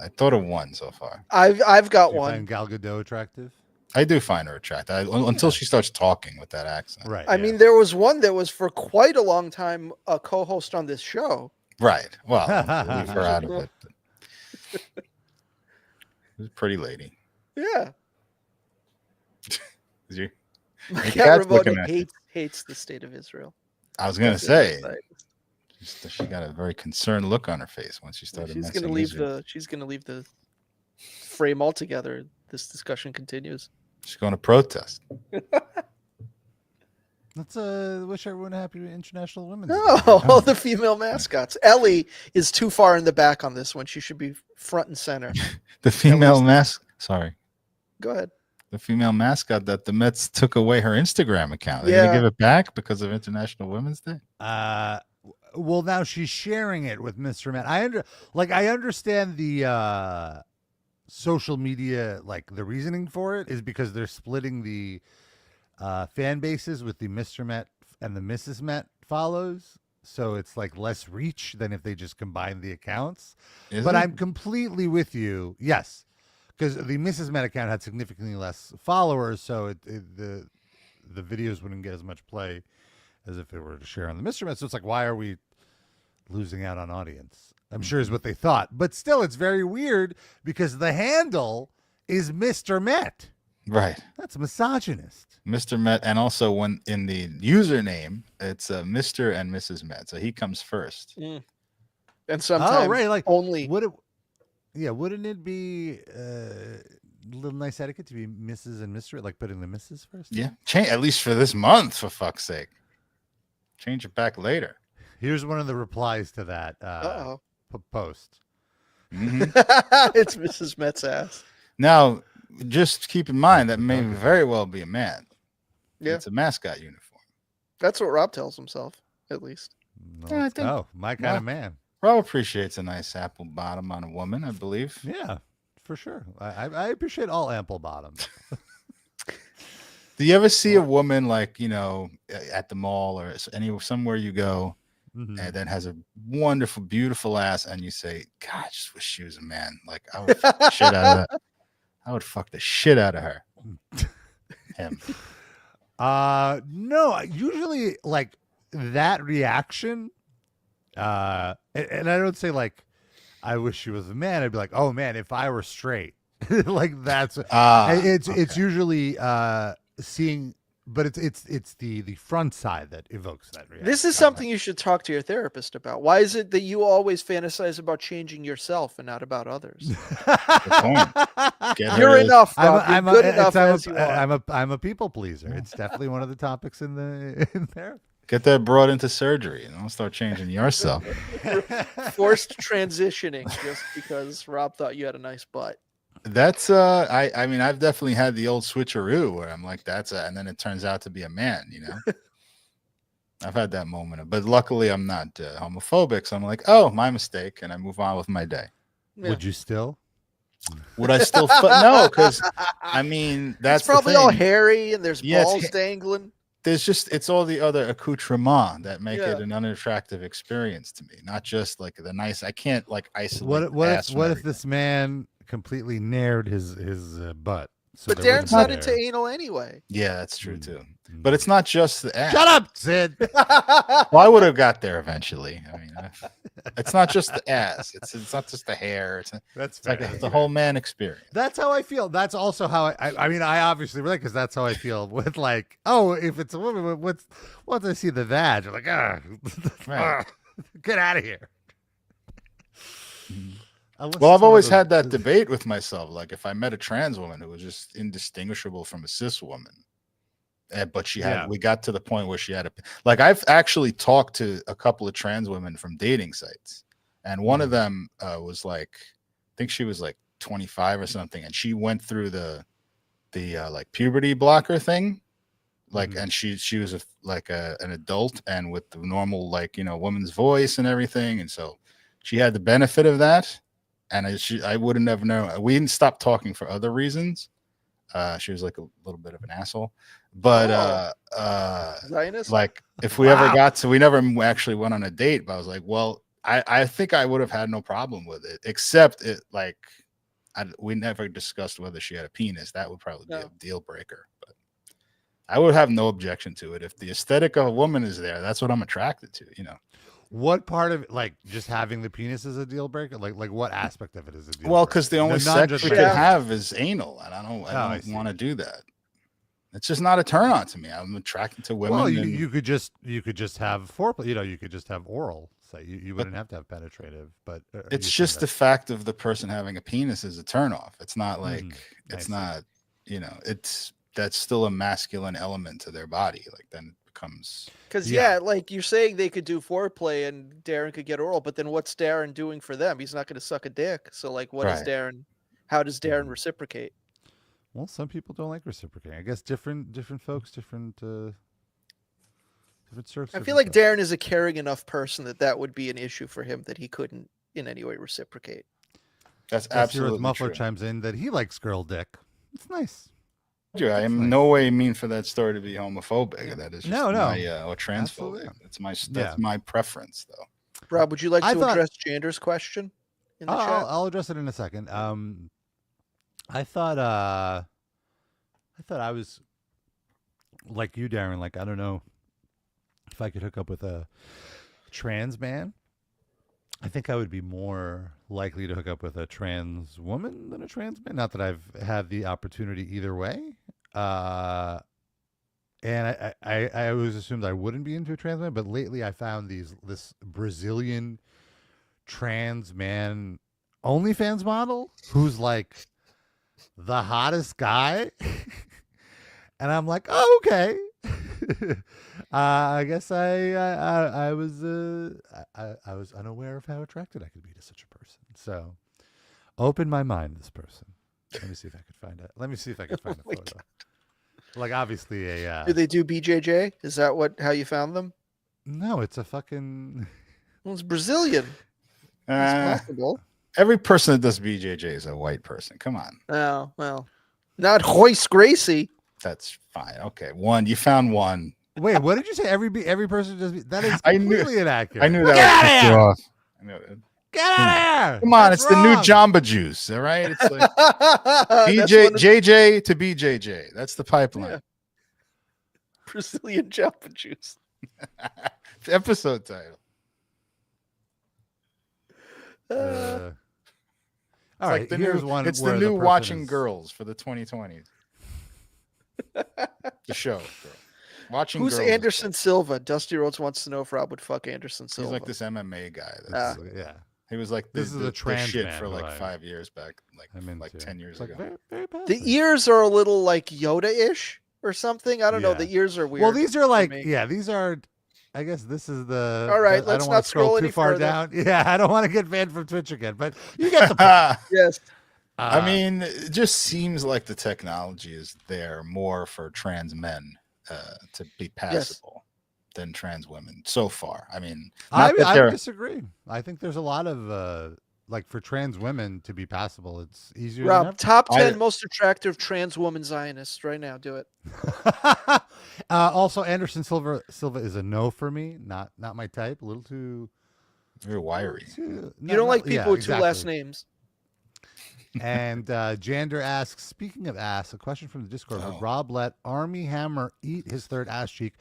I thought of one so far. I've got Do you one. find Gal Gadot attractive? I do find her attractive until she starts talking with that accent. Right. I mean, there was one that was for quite a long time a co-host on this show. Right. Well, leave her out of it. She's a pretty lady. Yeah. Your Cat cat's looking Ramona at hates the state of Israel. I was gonna say she got a very concerned look on her face once she started. She's gonna leave the frame altogether. This discussion continues. She's going to protest. Let's wish everyone a happy International Women's Day. Oh, the female mascots. Ellie is too far in the back on this one. She should be front and center. The female Sorry. Go ahead. The female mascot that the Mets took away her Instagram account. They're gonna give it back because of International Women's Day. Well, now she's sharing it with Mr. Met. I understand the social media, like the reasoning for it is because they're splitting the fan bases with the Mr. Met and the Mrs. Met follows. So it's like less reach than if they just combine the accounts. But I'm completely with you. Yes. Because the Mrs. Met account had significantly less followers, so the videos wouldn't get as much play as if it were to share on the Mr. Met. So it's like, why are we losing out on audience? I'm sure is what they thought. But still, it's very weird because the handle is Mr. Met. Right. That's misogynist. Mr. Met, and also when in the username, it's Mr. and Mrs. Met. So he comes first. And sometimes like only... wouldn't it be a little nice etiquette to be Mrs. and Mr., like putting the Mrs. first? Yeah, at least for this month, for fuck's sake. Change it back later. Here's one of the replies to that post. Mm-hmm. It's Mrs. Met's ass. Now, just keep in mind that may very well be a man. Yeah. It's a mascot uniform. That's what Rob tells himself, at least. No, my kind of man. Rob appreciates a nice apple bottom on a woman, I believe. Yeah, for sure. I appreciate all ample bottoms. Do you ever see a woman like, at the mall or somewhere you go and then has a wonderful, beautiful ass and you say, God, I just wish she was a man. Like I would fuck the shit out of that. I would fuck the shit out of her. Him. No, usually like that reaction, and I don't say like, I wish she was a man. I'd be like, oh man, if I were straight, like that's it's usually seeing, but it's the front side that evokes that reaction. This is something you should talk to your therapist about. Why is it that you always fantasize about changing yourself and not about others? You're enough, Rob. You're good enough as you are. I'm a people pleaser. It's definitely one of the topics in there. Get that brought into surgery and don't start changing yourself. Forced transitioning just because Rob thought you had a nice butt. That's I mean I've definitely had the old switcheroo where I'm like and then it turns out to be a man, I've had that moment, but luckily I'm not homophobic, so I'm like, oh, my mistake, and I move on with my day. Yeah. Would you still? Would I still? No, because I mean that's it's probably all hairy and there's balls dangling. it's all the other accoutrement that make it an unattractive experience to me. Not just like the nice. I can't like isolate. What if this man completely nared his butt? So but Darren's not into anal anyway. Yeah, that's true too. But it's not just the ass. Shut up, Sid. Well, I would have got there eventually. I mean, it's not just the ass. It's not just the hair. It's like the whole man experience. That's how I feel. That's also how I mean, I obviously relate because that's how I feel with like, oh, if it's a woman, once I see the vag, I'm like, right. Get out of here. Well, I've always had that debate with myself. Like, if I met a trans woman who was just indistinguishable from a cis woman, but we got to the point where she had like, I've actually talked to a couple of trans women from dating sites, and one of them was like, I think she was like 25 or something, and she went through the like puberty blocker thing, like, and she was an adult and with the normal, like, woman's voice and everything, and so she had the benefit of that. And I would have never known. We didn't stop talking for other reasons. She was like a little bit of an asshole, but like if we ever got to, we never actually went on a date. But I was like, well, I think I would have had no problem with it, except it like we never discussed whether she had a penis. That would probably be a deal breaker. But I would have no objection to it if the aesthetic of a woman is there. That's what I'm attracted to. What part of it, like just having the penis is a deal breaker? Like what aspect of it is a deal breaker? Well, because the only sex we can have is anal, and I don't want to do that. It's just not a turn on to me. I'm attracted to women. Well, you could just have foreplay. You could just have oral. So you wouldn't have to have penetrative. But it's just the fact of the person having a penis is a turn off. It's not like it's not. That's still a masculine element to their body. Like then. Because like you're saying they could do foreplay and Darren could get oral, but then what's Darren doing for them? He's not going to suck a dick. So like, how does Darren reciprocate? Well, some people don't like reciprocating. I guess different folks, different serves. I feel like Darren is a caring enough person that would be an issue for him that he couldn't in any way reciprocate. That's absolutely Muffler true. chimes in that he likes girl dick. It's nice. I am no way mean for that story to be homophobic. Yeah. That is just or transphobic. That's my preference, though. Rob, would you like to address Jander's question in the chat? I'll address it in a second. I thought I was like you, Darren. Like, I don't know if I could hook up with a trans man. I think I would be more likely to hook up with a trans woman than a trans man. Not that I've had the opportunity either way. And I always assumed I wouldn't be into a trans man, but lately I found this Brazilian trans man OnlyFans model who's like the hottest guy. And I'm like, oh, okay. I guess I was unaware of how attracted I could be to such a person. So open my mind, this person. Let me see if I could find it. Let me see if I can find a photo. God. Like obviously do they do BJJ? Is that how you found them? No, it's a fucking. Well, it's Brazilian. It's possible. Every person that does BJJ is a white person. Come on. Oh well, not Hoist Gracie. That's fine. Okay, you found one. Wait, what did you say? Every person does that is completely inaccurate. I knew that. Get out of here! I knew it. Get out of here! Come on, it's wrong. The new Jamba Juice. All right, it's like JJ to BJJ. That's the pipeline. Yeah. Brazilian Jamba Juice. Episode title. All right, here's one. It's the new Watching Girls for the 2020s. The show. Watching Who's Girls. Anderson Silva? Dusty Rhodes wants to know if Rob would fuck Anderson Silva. He's like this MMA guy. Yeah. He was like this is a trans shit man for like 5 years back, like 10 years ago. Very the ears are a little like Yoda-ish or something. I don't know. The ears are weird. Well, these are like these are. I guess this is the. All right, let's not scroll too any far further. down. Yeah, I don't want to get banned from Twitch again, but you get the point. Yes. I mean, it just seems like the technology is there more for trans men to be passable than trans women so far. I mean, I disagree. I think there's a lot of like for trans women to be passable, it's easier. Rob, than top 10 most attractive trans woman Zionists right now. Do it. Also, Anderson Silva is a no for me. Not my type. A little too. Very wiry. You don't like people with two last names. And Jander asks, speaking of ass, a question from the Discord: Would Rob let Army Hammer eat his third ass cheek?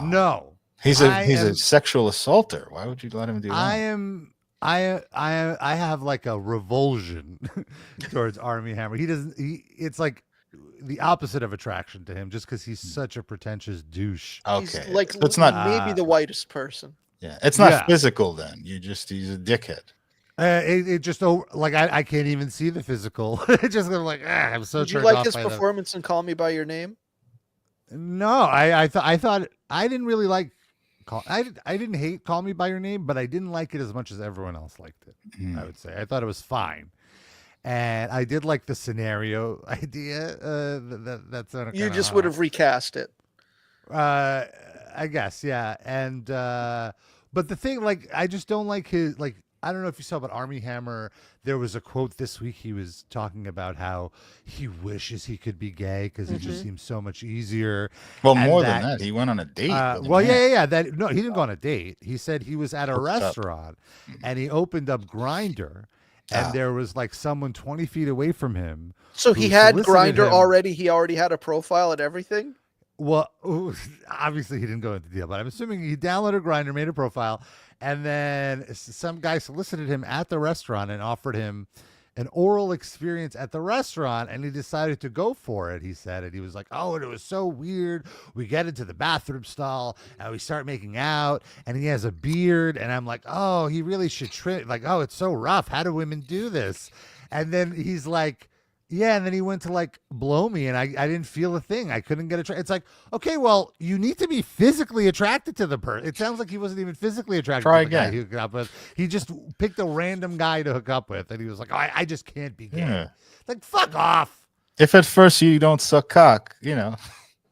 No. He's a sexual assaulter. Why would you let him do that? I have like a revulsion towards Army Hammer. It's like the opposite of attraction to him, just because he's such a pretentious douche. Okay, he's like, so it's not maybe the whitest person. Yeah, it's not physical then. He's a dickhead. It just like I can't even see the physical. It just I'm like I'm so. Did you like his performance in Call Me by Your Name? No, I thought I didn't really like. I didn't hate Call Me by Your Name, but I didn't like it as much as everyone else liked it. I would say I thought it was fine, and I did like the scenario idea. That's you just would have recast it. I guess, yeah, and but the thing, like, I just don't like his like. I don't know if you saw, but Army Hammer, there was a quote this week. He was talking about how he wishes he could be gay because it just seems so much easier. Well, more than that, he went on a date. Yeah. No, he didn't go on a date. He said he was at a restaurant and he opened up Grindr, and there was like someone 20 feet away from him. So he had Grindr already. He already had a profile and everything. Well, obviously he didn't go into the deal, but I'm assuming he downloaded Grindr, made a profile. And then some guy solicited him at the restaurant and offered him an oral experience at the restaurant. And he decided to go for it, he said. And he was like, oh, and it was so weird. We get into the bathroom stall and we start making out. And he has a beard. And I'm like, oh, he really should trim. Like, oh, it's so rough. How do women do this? And then he's like, yeah, and then he went to like blow me, and I didn't feel a thing. I couldn't get attracted. It's like, okay, well, you need to be physically attracted to the person. It sounds like he wasn't even physically attracted to the guy he hooked up with. He just picked a random guy to hook up with, and he was like, oh, I just can't be gay. Yeah. Like, fuck off. If at first you don't suck cock,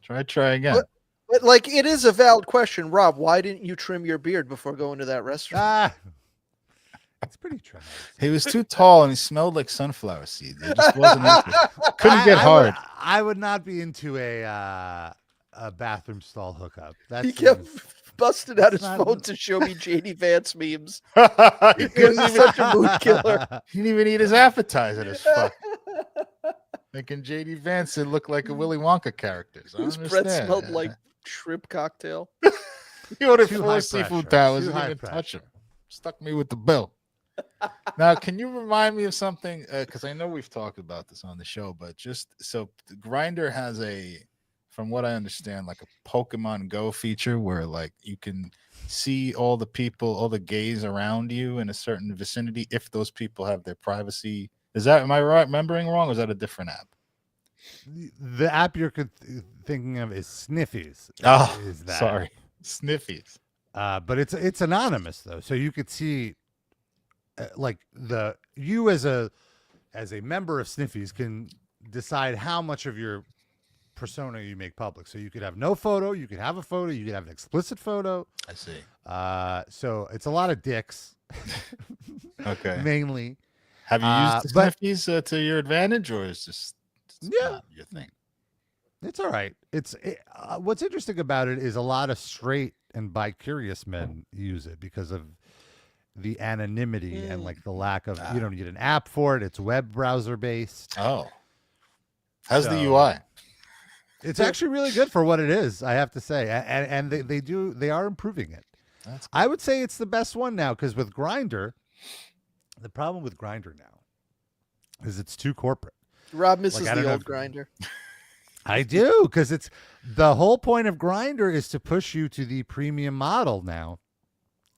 try again. But like, it is a valid question, Rob. Why didn't you trim your beard before going to that restaurant? It's pretty traumatic. He was too tall and he smelled like sunflower seeds. It just wasn't couldn't get hard. I would not be into a bathroom stall hookup. He kept busting out his phone to show me JD Vance memes. He's such a mood killer. He didn't even eat his appetizer. As fuck. Making JD Vance look like a Willy Wonka character. His breath smelled like shrimp cocktail. He ordered 4 seafood towers. Didn't even touch him. Stuck me with the bill. Now, can you remind me of something? Because I know we've talked about this on the show, but just so Grindr has from what I understand, like a Pokemon Go feature where like you can see all the people, all the gays around you in a certain vicinity if those people have their privacy. Am I right remembering wrong, or is that a different app? The app you're thinking of is Sniffies. Oh, sorry, Sniffies. But it's anonymous though, so you could see, like you as a member of Sniffies can decide how much of your persona you make public. So you could have no photo, you could have a photo, you could have an explicit photo. I see. So it's a lot of dicks. Okay. Mainly. Have you used the Sniffies to your advantage, or is this not your thing? It's all right. What's interesting about it is a lot of straight and bi-curious men use it because of the anonymity and like the lack of you don't need an app for it. It's web browser based. Oh, how's the UI? It's actually really good for what it is, I have to say, and they are improving it. That's cool. I would say it's the best one now, because with Grindr, the problem with Grindr now is it's too corporate. Rob misses the old Grindr. I do, because it's the whole point of Grindr is to push you to the premium model now.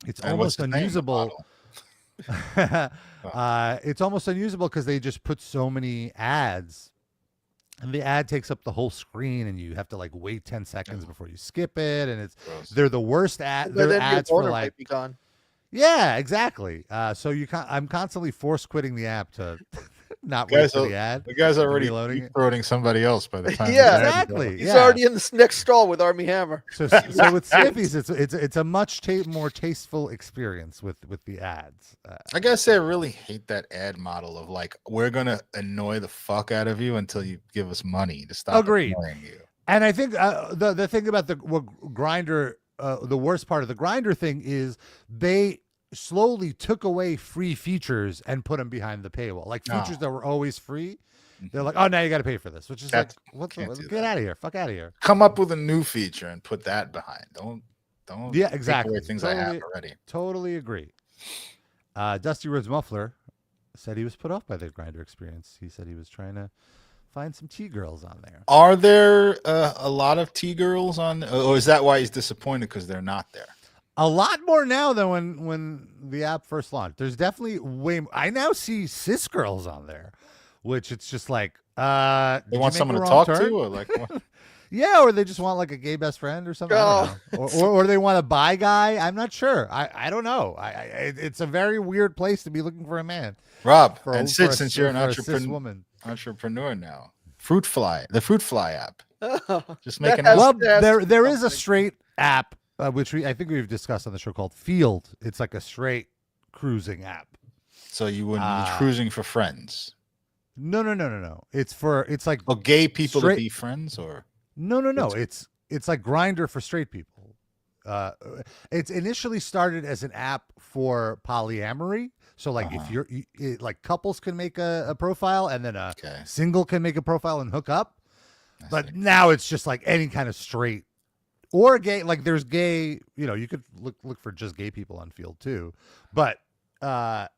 It's almost unusable. It's almost unusable because they just put so many ads, and the ad takes up the whole screen, and you have to like wait 10 seconds before you skip it, and they're the worst ad. They're ads for like. Might be gone. Yeah, exactly. So I'm constantly force quitting the app to not wait for the ad. The guy's already reloading it. throating somebody else by the time. Yeah, exactly. He's already in this next stall with Army Hammer. So with Sniffies, it's a much more tasteful experience with the ads. I gotta say, I really hate that ad model of like, we're gonna annoy the fuck out of you until you give us money to stop annoying you. And I think the thing about the Grindr, the worst part of the Grindr thing is they slowly took away free features and put them behind the paywall. Like features that were always free, they're like, oh, now you got to pay for this, which is get out of here, fuck out of here. Come up with a new feature and put that behind. Don't. Yeah, exactly. Take away things I have already. Totally agree. Dusty Rhodes Muffler said he was put off by the Grindr experience. He said he was trying to find some T-girls on there. Are there a lot of T-girls on, or is that why he's disappointed because they're not there? A lot more now than when the app first launched. There's definitely way more. I now see cis girls on there, which it's just like they want someone to talk to, or like what? Yeah, or they just want like a gay best friend or something. Or they want a bi guy. I'm not sure. I don't know. It's a very weird place to be looking for a man. Rob, since you're an entrepreneur now, the Fruit Fly app. Just making there is a straight app. Which I think we've discussed on the show called Feeld. It's like a straight cruising app. So you wouldn't be cruising for friends? No. It's like gay people to be friends, or no. It's like Grindr for straight people. It's initially started as an app for polyamory. So like if you're like couples can make a profile, and then a single can make a profile and hook up. But now it's just like any kind of straight. Or gay, like there's gay, you could look for just gay people on Feeld too. But, the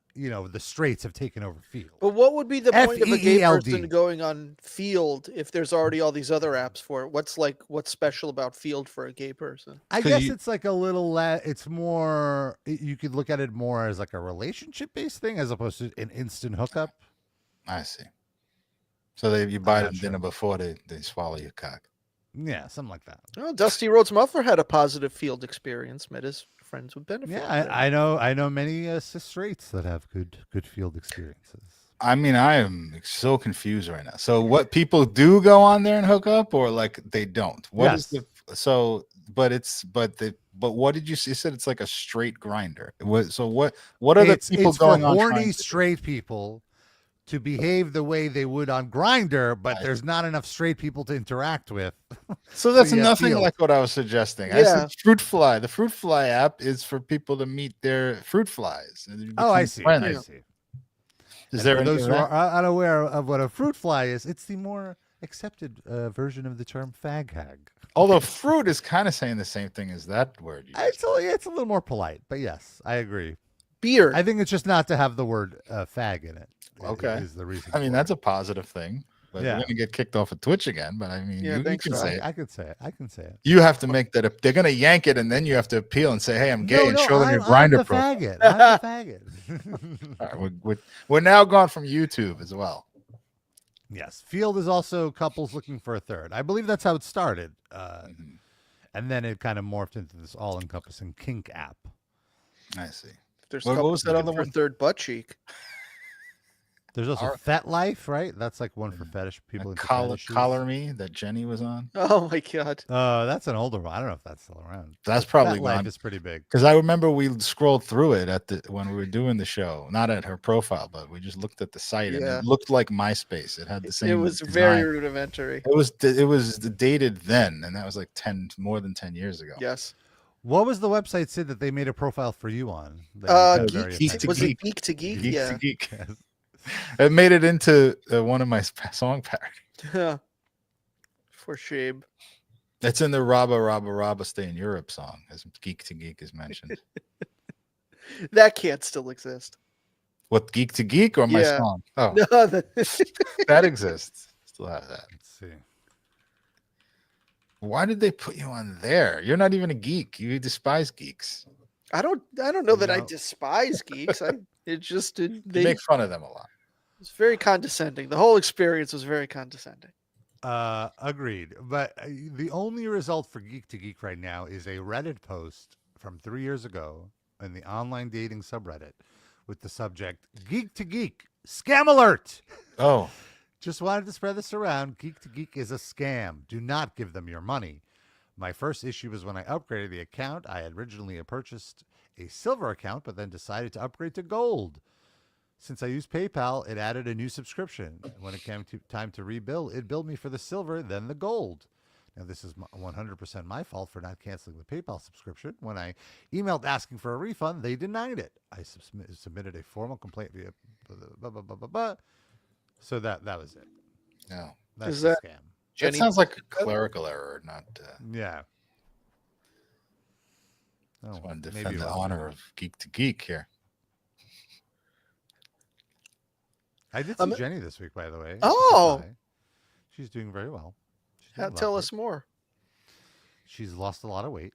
straights have taken over Feeld. But what would be the point of a gay person going on Feeld if there's already all these other apps for it? What's special about Feeld for a gay person? I guess it's like a little, it's more, you could look at it more as like a relationship-based thing as opposed to an instant hookup. I see. So you buy them dinner before they swallow your cock. Yeah, something like that. Well, Dusty Rhodes Muffler had a positive Feeld experience, met his friends with benefits. Yeah, I know many cis straights that have good Feeld experiences. I mean, I am so confused right now. So what, people do go on there and hook up, or like they don't? What is but what did you say? You said it's like a straight grinder. What are the people going on? It's for horny straight people to behave the way they would on Grindr, but there's not enough straight people to interact with. So that's nothing like what I was suggesting. Yeah. I said Fruit Fly. The Fruit Fly app is for people to meet their fruit flies. I see. I see. Is there for those who are unaware of what a fruit fly is, it's the more accepted version of the term fag hag. Although fruit is kind of saying the same thing as that word. It's a little more polite, but yes, I agree. Beard. I think it's just not to have the word fag in it. Okay. Is the reason. I mean, that's a positive thing. But we're going to get kicked off of Twitch again. But I mean, you can say it. I can say it. You have to make that. They're going to yank it, and then you have to appeal and say, "Hey, I'm gay," and show them your Grindr profile. I'm the faggot. All right, we're now gone from YouTube as well. Yes, Feeld is also couples looking for a third. I believe that's how it started, and then it kind of morphed into this all-encompassing kink app. I see. There's what was that other one? Third butt cheek. There's also Fet Life, right? That's like one for fetish people. Collar Me that Jenny was on. Oh my god. That's an older one. I don't know if that's still around. That's probably Fet Life is pretty big. Because I remember we scrolled through it when we were doing the show, not at her profile, but we just looked at the site and it looked like MySpace. It had the same. It was design. Very rudimentary. It was dated then, and that was like more than 10 years ago. Yes. What was the website, Sid, that they made a profile for you on? Geek to Geek? Yeah. Geek. It made it into one of my song parodies. Yeah. For shame. It's in the Rabba Stay in Europe song, as Geek to Geek is mentioned. That can't still exist. What, Geek to Geek or my song? Oh, no, that exists. Still have that. Let's see. Why did they put you on there? You're not even a geek. You despise geeks. I don't know that I despise geeks. They make fun of them a lot. It's very condescending. The whole experience was very condescending. Agreed. But the only result for Geek to Geek right now is a Reddit post from 3 years ago in the online dating subreddit with the subject "Geek to Geek." Scam alert! Oh, Just wanted to spread this around. Geek to Geek is a scam. Do not give them your money. My first issue was when I upgraded the account. I had originally purchased a silver account, but then decided to upgrade to gold. Since I used PayPal, it added a new subscription. When it came to time to rebill, it billed me for the silver, then the gold. Now, this is 100% my fault for not canceling the PayPal subscription. When I emailed asking for a refund, they denied it. I submitted a formal complaint via So that was it. no. That's Is the that- scam. That sounds like a clerical error, not. Yeah. I Oh, just want to maybe defend it the was. honor of Geek to Geek here. I did see Jenny this week, by the way. Oh! She's doing very well. She's doing Tell lovely. us more. She's lost a lot of weight.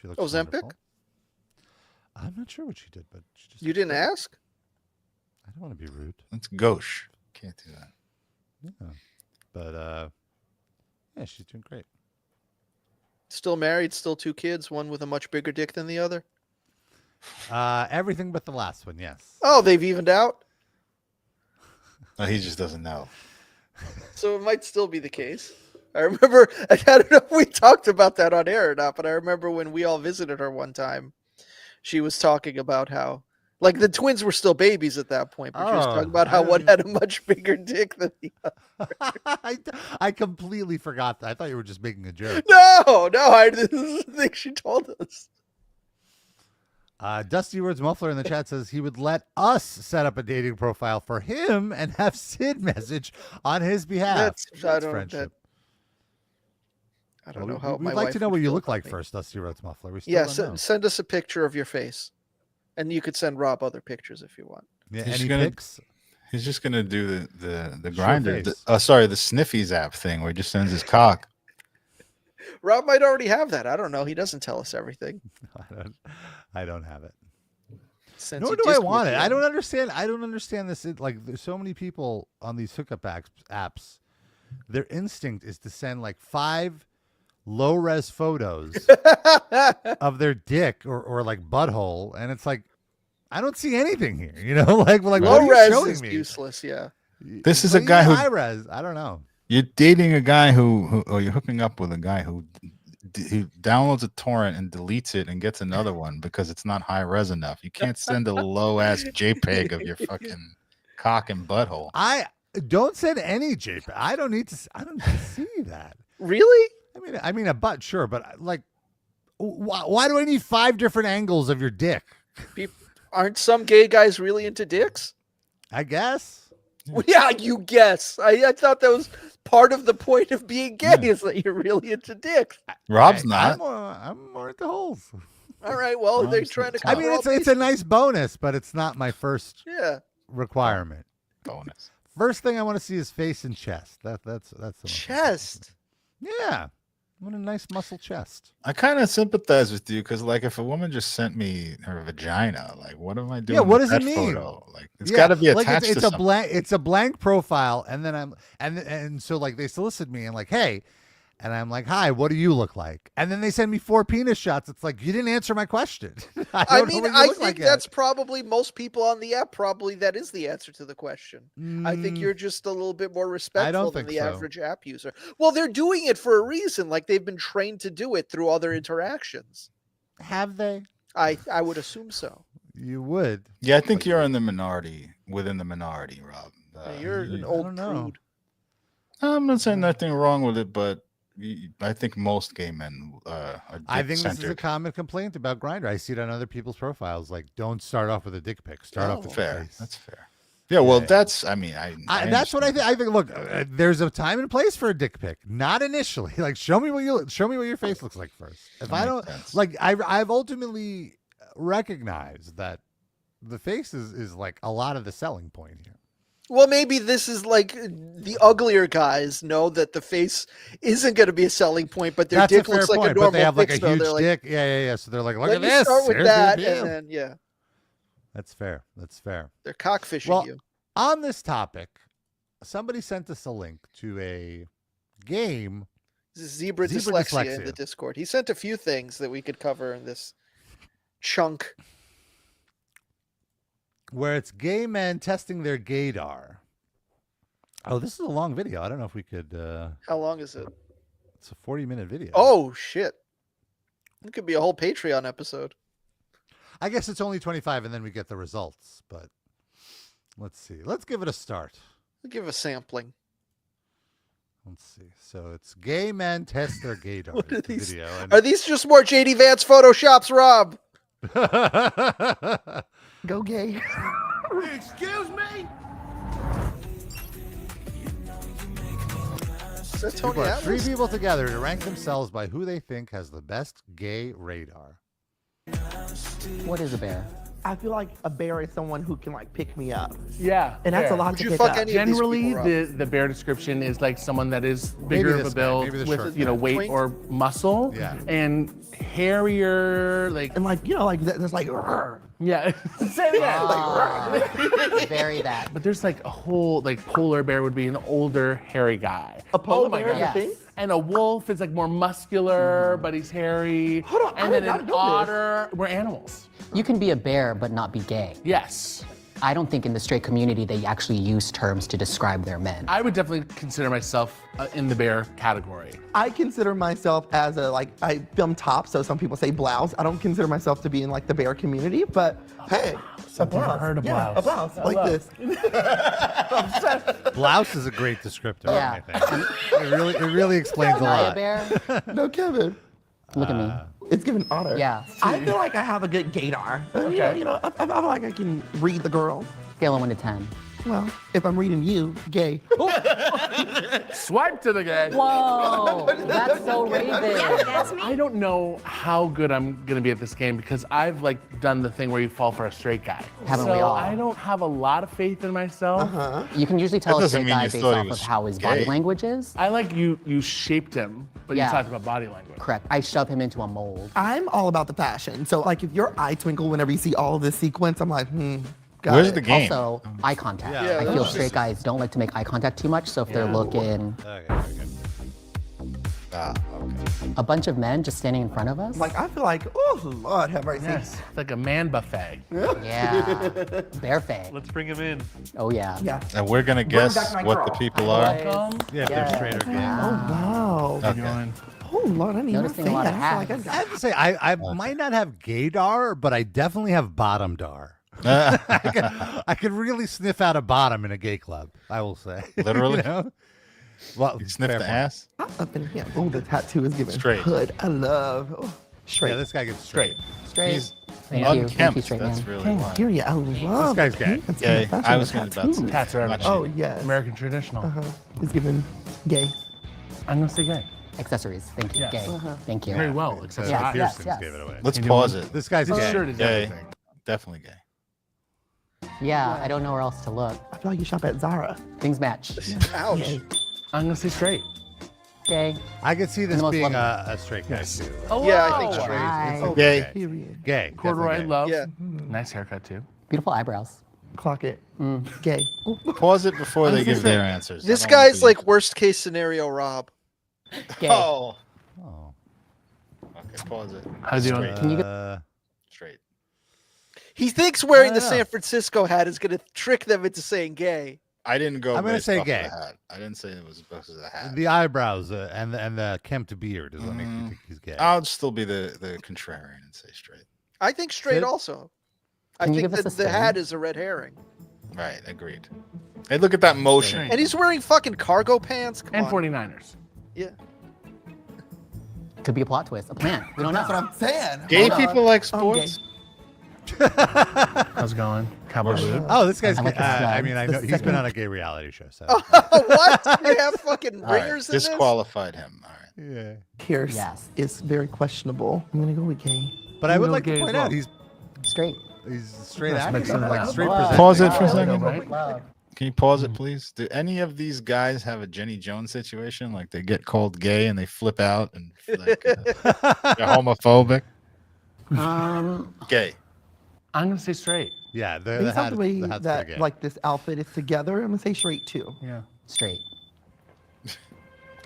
She looks Ozempic? wonderful. I'm not sure what she did, but she just You didn't ask? I don't want to be rude. That's gauche. Can't do that. Yeah. But yeah, she's doing great. Still married, still 2 kids, one with a much bigger dick than the other? Everything but the last one, yes. Oh, they've evened out? No, he just doesn't know. So it might still be the case. I remember, I don't know if we talked about that on air or not, but I remember when we all visited her one time, she was talking about how, like, the twins were still babies at that point, but she was talking about how one had a much bigger dick than the other. I completely forgot that. I thought you were just making a joke. No, this is the thing she told us. Dusty Words Muffler in the chat says he would let us set up a dating profile for him and have Sid message on his behalf. That's friendship. I don't know how we'd my like wife to know would what you feel look about like me. first, Dusty Words Muffler. We still Yeah, don't know. send us a picture of your face. And you could send Rob other pictures if you want. Yeah, He's any gonna- pics? He's just gonna do the Show grinder. face. The Sniffies app thing where he just sends his cock. Rob might already have that. I don't know. He doesn't tell us everything. I don't have it. Sends Nor you do I Discord want it. I DMs. don't understand. I don't understand this. Like, there's so many people on these hookup apps. Their instinct is to send like 5 low-res photos of their dick or like butthole, and it's like, I don't see anything here. You know, like what are Low you res showing is me? useless. Yeah. This is But a guy even who high res. I don't know. you're dating a guy who or you're hooking up with a guy who downloads a torrent and deletes it and gets another one because it's not high res enough. You can't send a low ass JPEG of your fucking cock and butthole. I don't send any JPEG. I don't need to see that. Really? I mean a butt, sure, but like, why do I need 5 different angles of your dick? Aren't some gay guys really into dicks? I guess. Well, yeah, you guess. I thought that was part of the point of being gay is that you're really into dicks. Rob's not. I'm more into holes. All right. Well, they're trying to. I mean, it's a nice bonus, but it's not my first Yeah. requirement. Bonus. First thing I want to see is face and chest. That's the most Chest. Yeah. I want a nice muscle chest. I kind of sympathize with you because, like, if a woman just sent me her vagina, like, what am I doing? Yeah, what with does it that mean? Photo? Like, it's got to be like attached it's to a something. blank. It's a blank profile, and then and so like they solicit me and like, hey, and I'm like, hi, what do you look like? And then they send me 4 penis shots. It's like you didn't answer my question. I mean, I think that's probably most people on the app. Probably that is the answer to the question. I think you're just a little bit more respectful than think the so. average app user. Well, they're doing it for a reason. Like they've been trained to do it through other interactions. Have they? I would assume so. You would. Yeah, I think you're in the minority within the minority, Rob. You're an old prude. I'm not saying nothing wrong with it, but I think most gay men are I think this is a dick-centered. common complaint about Grindr. I see it on other people's profiles. Like, don't start off with a dick pic. Start off with fair. a face. That's fair. Yeah, well, that's. I mean, that's what I think. I think. Look, there's a time and place for a dick pic. Not initially. Like, show me what your face looks like first. If I don't like, I've ultimately recognized that the face is like a lot of the selling point here. Well, maybe this is like the uglier guys know that the face isn't going to be a selling point, but their That's dick a fair looks like point, a normal but they have like dick, a so huge they're like, dick. Yeah. So they're like, look let at me this. start with Here's that, the and then yeah, that's fair. That's fair. they're cockfishing Well, you. on this topic, somebody sent us a link to a game. Zebra dyslexia in the Discord. He sent a few things that we could cover in this chunk. where it's gay men testing their gaydar. Oh, this is a long video. I don't know if we could. How long is it? It's a 40-minute video. Oh shit! It could be a whole Patreon episode. I guess it's only 25, and then we get the results. But let's see. Let's give it a start. We'll give a sampling. Let's see. So it's gay men test their gaydar. What are these? Video, Are these just more JD Vance photoshops, Rob? Go gay. Excuse me? Is that Tony People are three Atlas? people together to rank themselves by who they think has the best gay radar. What is a bear? I feel like a bear is someone who can like pick me up, Yeah. and that's fair. a lot Would to you pick fuck up. any of these Generally, people, the bear description is like someone that is Maybe bigger of this a guy, build maybe the with short guy. weight Twink? or muscle, Yeah. and hairier, like And like there's like yeah, say that. Very that. But there's like a whole like polar bear would be an older hairy guy. a polar my bear is a Yes. thing. And a wolf is like more muscular, but he's hairy. Hold on, I and did then not an know this. otter, we're animals. You can be a bear but not be gay. Yes. I don't think in the straight community they actually use terms to describe their men. I would definitely consider myself in the bear category. I consider myself as I film tops, so some people say blouse. I don't consider myself to be in like the bear community, but hey, a blouse. heard of Yeah, a blouse. blouse like this. Blouse is a great descriptor. Yeah. I think it really explains a Am I a lot. bear? No, Kevin. Look at me. It's given honor. Yeah. I feel like I have a good gaydar. Okay. I feel like I can read the girl. Scale of 1 to 10. Well, if I'm reading you, gay. Swipe to the gay. Whoa, that's so Raven. I don't know how good I'm gonna be at this game because I've like done the thing where you fall for a straight guy. Haven't so we all? I don't have a lot of faith in myself. You can usually tell That a doesn't straight mean guy you based thought he off of was how his body gay. language is. I like you shaped him, but Yeah. you talked about body language. Correct. I shove him into a mold. I'm all about the fashion. So like if your eye twinkle whenever you see all of this sequence, I'm like, got Where's it. the game? Also, eye contact. Yeah, I that's feel true. straight guys don't like to make eye contact too much, so if they're looking, Okay. Okay. a bunch of men just standing in front of us. Like I feel like, oh Lord, have mercy. Yes, it's like a man buffet. Yeah, bare fang. Let's bring him in. Oh yeah. Yeah. And we're gonna Bring guess back my what girl. the people are. Yeah, if they're straight or gay. Oh wow. Okay. Oh Lord, I didn't even Noticing say a lot that. of I feel like I hats. I got have to say, I might not have gaydar, but I definitely have bottomdar. I can really sniff out a bottom in a gay club, I will say. Literally? You know? Well, You sniff fair the point. ass? up in here. Oh, the tattoo is giving Straight. hood. I love straight. Yeah, this guy gets straight. Straight. He's Thank you. Thank you, unkempt. straight That's man. really why. Here, yeah, I love. This guy's gay. That's Gay. fashion I was with gonna about to tattoos. Tats are everything. Oh yes. American traditional. It's giving gay. I'm gonna say gay. Accessories. Thank you. Yes. Gay. Thank you. Very well. So Except Yes, for yes, piercings yes. gave it away. Let's You pause doing- it. This guy's this gay. shirt is Gay. everything. Definitely gay. Yeah, I don't know where else to look. I feel like you shop at Zara. Things match. Ouch. Gay. I'm gonna say straight. Gay. I could see this the most being lovely. a straight guy, too. Yeah, I think Straight. straight. Hi. It's Gay. Period. Gay. Corduroy definitely gay. love. Yeah. Nice haircut too. Beautiful eyebrows. Clock it. Gay. Pause it before they give their answers. I This don't wanna guy's be- like worst case scenario Rob. Gay. Oh. Oh. Okay, pause it. How's he doing? Straight. Can you get Straight. He thinks wearing the Yeah. San Francisco hat is gonna trick them into saying gay. I didn't go. I'm gonna based say off of gay. the hat. I didn't say it was because of the hat. The eyebrows and the kempt beard is what makes me think he's gay. I'll still be the contrarian and say straight. I think straight Sid? also. I Can you think give us that a the hat spin? is a red herring. Right, agreed. Hey, look at that motion. And he's wearing fucking cargo pants. Come And on. 49ers. Yeah. Could be a plot twist. A plan. We don't That's what know. I'm saying. Gay Hold on. people like I'm gay. sports. How's it going? Cowboy boot. Oh, this guy's I gay. like the I slug. mean, I The know he's been second- on a gay reality show, so. What? They have fucking All right, ringers in this? disqualified him. All right. Yeah. Pierce Yes. is very questionable. I'm gonna go with gay. But I would go like gay to as point out well. Straight. he's straight Let's acting, mix it like up. straight Love. presenting. Pause it for a Love, second. right? Love. Can you pause it, please? Do any of these guys have a Jenny Jones situation? Like they get called gay and they flip out and like, they're homophobic? Gay. I'm gonna say straight. Yeah, the Based off hat, the way the hat's that pretty gay. like this outfit is together, I'm gonna say straight too. Yeah. Straight.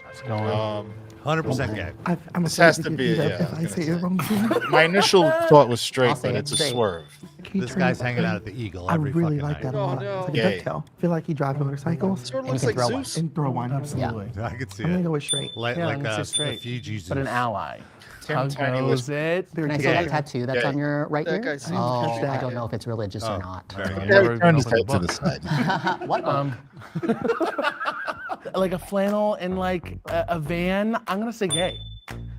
How's it going? 100% gay. I'm This afraid has to to get be- beat up yeah, I if was I gonna say say. it wrong too. My initial thought was straight, I'll say but it it's a straight. swerve. This guy's hanging out at the Eagle I every really fucking like night. that a lot. no. It's like Gay. a ducktail. I feel like he drives motorcycles. Sort of And looks he like can throw Zeus. And throw one. Absolutely. I could see I'm gonna it. go with straight. Like, Yeah, like I'm gonna say a straight. Fiji Zeus. But an ally. Tim How Tiny goes was it? Can I see that tattoo that's on your right That ear? guy seems Oh, to I have don't that. know if it's religious or not. Very good. Never turn his even head to opened the the side. What? Like a flannel in like a van. I'm gonna say gay.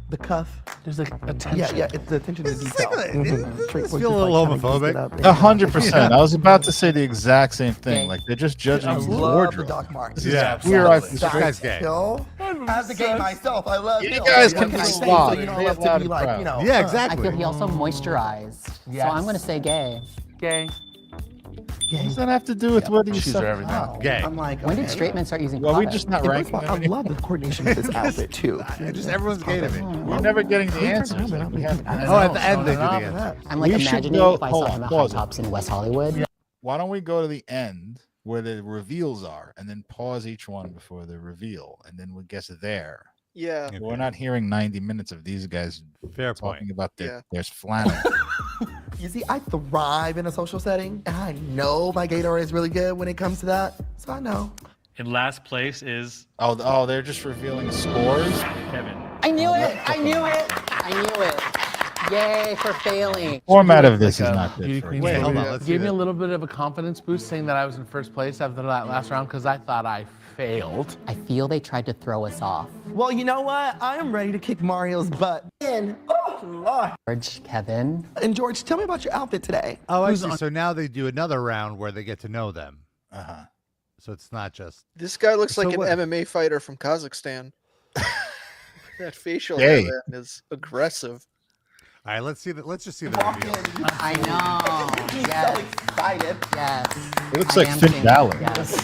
The cuff. There's like attention. Yeah, it's the attention to detail. Does this We're feel a just, little like, kinda geeked homophobic? up and- 100%. I was about to say the exact same thing. Gay. Like they're just judging I his love the wardrobe. Doc Martens. Yeah, We're absolutely. This That's guy's gay. Hill. As a gay myself, I love You Hill. guys What can I be say? slob. So, you know, I Say it love loud to and be like, proud. you know. Yeah, I exactly. feel he also moisturized. Yes. So I'm gonna say gay. Gay. What does that have to do with whether you Shoes suck? are everything. Wow. Gay. I'm like, When did okay. straight men start using Well, we're products? just not Hey, first ranking of all, I them. love the coordination of this outfit too. Just everyone's gay to me. We're never getting the answers. Oh, at the end they do the answer. I'm like We should imagining go- if I hold saw on, him at high pause it. tops in West Hollywood. Why don't we go to the end where the reveals are and then pause each one before the reveal and then we'll guess there. Yeah. We're not hearing 90 minutes of these guys Fair talking point. about Yeah. there's flannel. You see, I thrive in a social setting, and I know my gaydar is really good when it comes to that. So I know. In last place is Oh, they're just revealing scores. Kevin. I knew it! I knew it! I knew it! Yay for failing. Format of this is Like, not beauty good for queen you. Wait, story. hold on, let's see Gave me a that. little bit of a confidence boost saying that I was in first place after that last round because I thought I failed. I feel they tried to throw us off. Well, you know what? I am ready to kick Mario's butt. And oh Lord. George, Kevin. And George, tell me about your outfit today. Oh, I see. So now they do another round where they get to know them. Uh-huh. So it's not just. This guy looks So like what? an MMA fighter from Kazakhstan. That facial Gay. hair is aggressive. All right, let's see. Let's just see the reveal. I know. He's Yes. so excited. Yes. It looks I like am Finn thinking- Balor. Yes.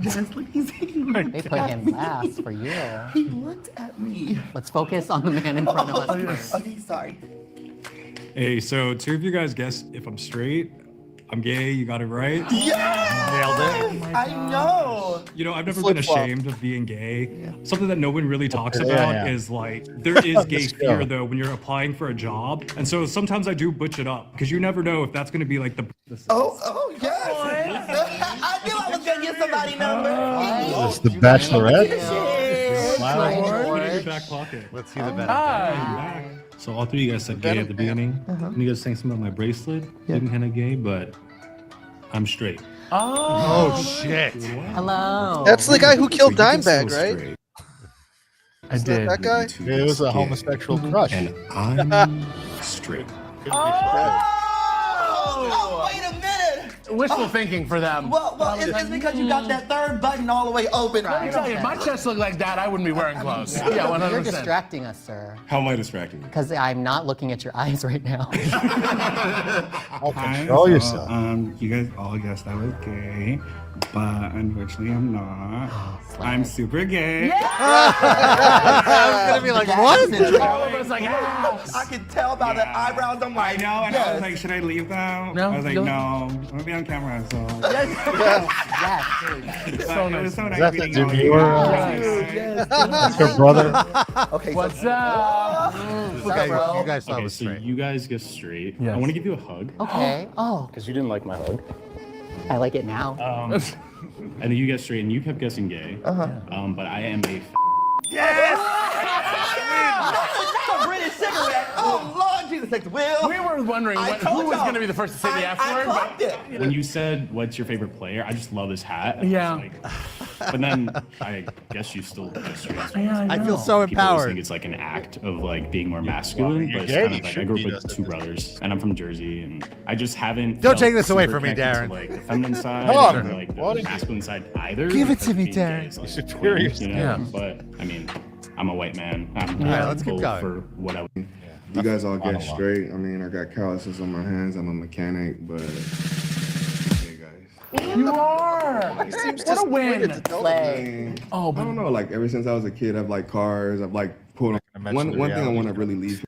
Yes, look, he's They put him last for you. He looked at me. Let's focus on the man in front of us first. Okay, sorry. Hey, so two of you guys guessed if I'm straight. I'm gay, you got it right. Nailed it. I know. You know, I've never been Flip-flop. ashamed of being gay. Something that no one really talks Yeah, about yeah. is like, there is gay Let's go. fear though when you're applying for a job. And so sometimes I do butch it up because you never know if that's going to be like the. Oh, yes. I knew I was going to get somebody number. Is this the Bachelorette? Hi, Put it in your George. back pocket. Let's see the better. Hi. So all three of you guys said gay at the beginning. And you guys saying something about my bracelet. Looking kind of gay, but I'm straight. Oh shit! Hello. That's the guy who killed So you can Dimebag, still right? straight. I Is that did. that guy? It was a homosexual crush. And I'm straight. Oh, wait a minute. Wishful thinking for them. Well, it's because you got that third button all the way open. Let me tell you, if my chest looked like that, I wouldn't be wearing clothes. Yeah, You're 100%. distracting us, sir. How am I distracting you? Because I'm not looking at your eyes right now. Control yourself. You guys all guessed I was gay, but unfortunately I'm not. I'm super gay. I was gonna be like, what? All of us like, ah. I can tell by the eyebrows. I'm I like, know, and I yes. was like, should I leave now? No, I was like, don't. no, I'm gonna be on camera, so. Yes. But it was so nice Is that the meeting all you demure? guys. That's her brother. Okay, What's so up? Okay, you guys thought it Okay, was so straight. you guys get straight. Yes. I want to give you a hug. Okay. Oh, Because you didn't like my hug. I like it now. And then you get straight, and you kept guessing gay. But I am a. that's a British cigarette. Oh, Lord Jesus, takes the wheel. We were wondering I who told was y'all. going to be the first to say the F I word. clocked it. When you said, "What's your favorite player?" I just love his hat. And Yeah. I was like- but then I guess you still guess straight. I feel so People always think empowered. it's like an act of like being more masculine, you're but it's gay, kind you of like should I grew be, up with doesn't two it? brothers, and I'm from Jersey, and I just haven't. Don't felt take this away super from me, connected Darren. to, like the feminine side, Come or on, like what the is it? masculine side either. Give it because to me, being gay Darren. is, like, You should feel twins, you know? Yeah. But I mean, I'm a white man. I'm Yeah, let's keep full going. for what I. You guys all get Monologue. straight. I mean, I got calluses on my hands. I'm a mechanic, but hey, guys. You are. He seems What a disappointed win. to tell I them. mean, Oh, I but don't know. Like ever since I was a kid, I've liked cars. I've like pulled. mention One the thing I reality want to really leave.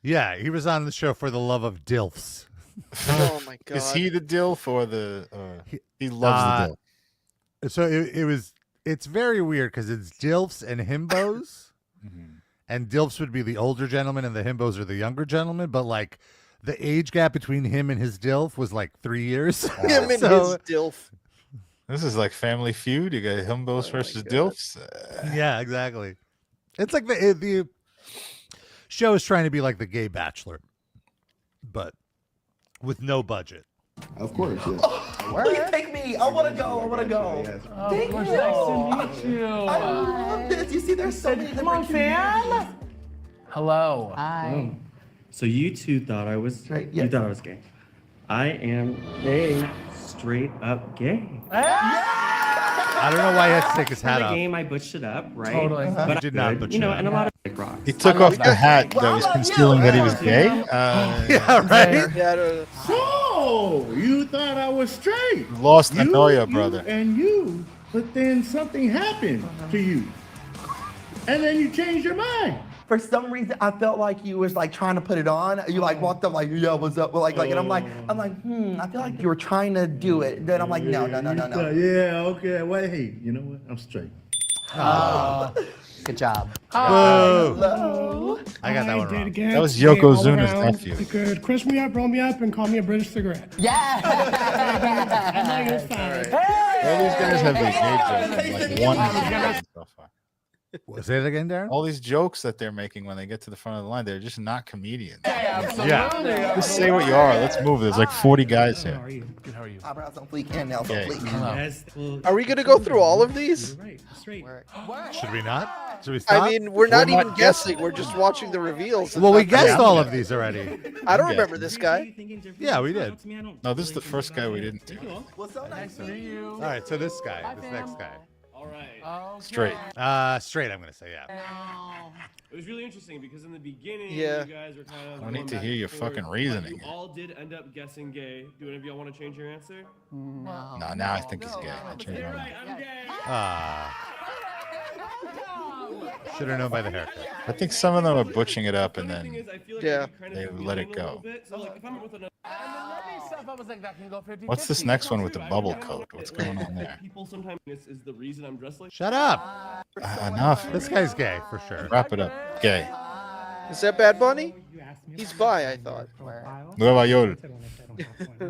Yeah, he was on the show for the love of dilfs. Oh my god. Is he the dill for the? He loves the dill. So it's very weird because it's dilfs and himbos, and dilfs would be the older gentleman and the himbos are the younger gentleman. But like the age gap between him and his DILF was like 3 years. Him and his DILF. This is like Family Feud. You got Himbos versus DILFs. Yeah, exactly. It's like the show is trying to be like the Gay Bachelor, but with no budget. Of course, yes. Please take me. I want to go. I want to go. Thank you. Nice to meet you. I love this. You see, there's so many different communities. Hello. Hi. So you two thought I was Right, you yes. thought I was gay. I am gay, straight up gay. I don't know why he had to take his hat the off. game, I butched it up, right? Totally. But He I did not could, butch you know, it up. and a lot of like rocks. He took off the hat that was concealing that he was gay. Yeah, right. Yeah, I don't know. So, you thought I was straight. Lost Anoya, brother. And you, but then something happened to you. And then you changed your mind. For some reason, I felt like you was like trying to put it on. You like walked up like, yeah, what's up? Like, and I'm like, I feel like you were trying to do it. Then I'm like, no. Yeah, okay. Well, hey, you know what? I'm straight. Good job. Hello. I got that one wrong. That was Yokozuna's nephew. You could crush me up, roll me up, and call me a British cigarette. Yeah. I know you're fine. All these guys have like gay jokes, like one so far. Say it again, Darren. All these jokes that they're making when they get to the front of the line, they're just not comedians. Yeah. Just say what you are. Let's move. There's like 40 guys here. Good, how are you? Eyebrows on fleek and nails on Okay. fleek. Are we gonna go through all of these? Right, straight. Should we not? Should we stop? I mean, we're not We're even not guessing. We're just watching the reveals. well, we guessed all of these already. I don't remember this guy. Yeah, we did. No, this is the first guy we didn't do. What's so nice To meet you. All right, so this guy, this next guy. All right. Straight. Straight, I'm gonna say, yeah. It was really interesting because in the beginning, Yeah. you guys were kind of. I don't need to hear your fucking reasoning. You all did end up guessing gay. Do any of y'all want to change your answer? No. No, now I think he's gay. I changed my mind. I'm gay. Should have known by the haircut. I think some of them are butching it up and The thing then is, I feel like Yeah. they let it go. So like, if I'm with another, Stuff, I was like, that can go 50-50. What's this next one with the bubble coat? What's going on there? people sometimes this is the reason I'm dressed like. Shut up. Enough. This guy's gay for sure. Wrap it up. Gay. Is that Bad Bunny? He's bi, I thought. Nueva York. Okay.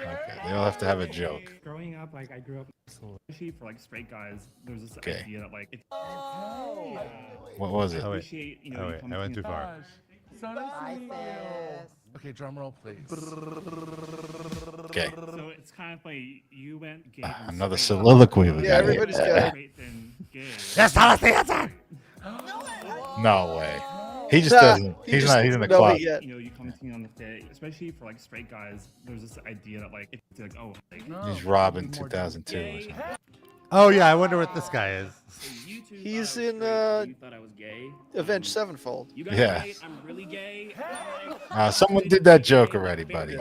Okay, they all have to have a joke. Growing up, like I grew up, especially for like straight guys, there's this Okay. idea that like it's. What was it? Oh, wait. Appreciate, you know, Oh, you wait. come I went to too far. So nice to meet you. Okay, drum roll, please. Okay. So it's kind of like you went gay. and Another straight. soliloquy we Yeah, got here. everybody's got it. Straight than gay. Yes, tell us the answer. No way. He just doesn't. He's not. He's in the closet. You know, you come to me on the day, especially for like straight guys. There's this idea that like it's like like He's Robin 2002 or something. Oh yeah, I wonder what this guy is. He's in you thought I was gay. Avenged Sevenfold. You guys Yeah. right, I'm really gay. Someone did that joke already, buddy.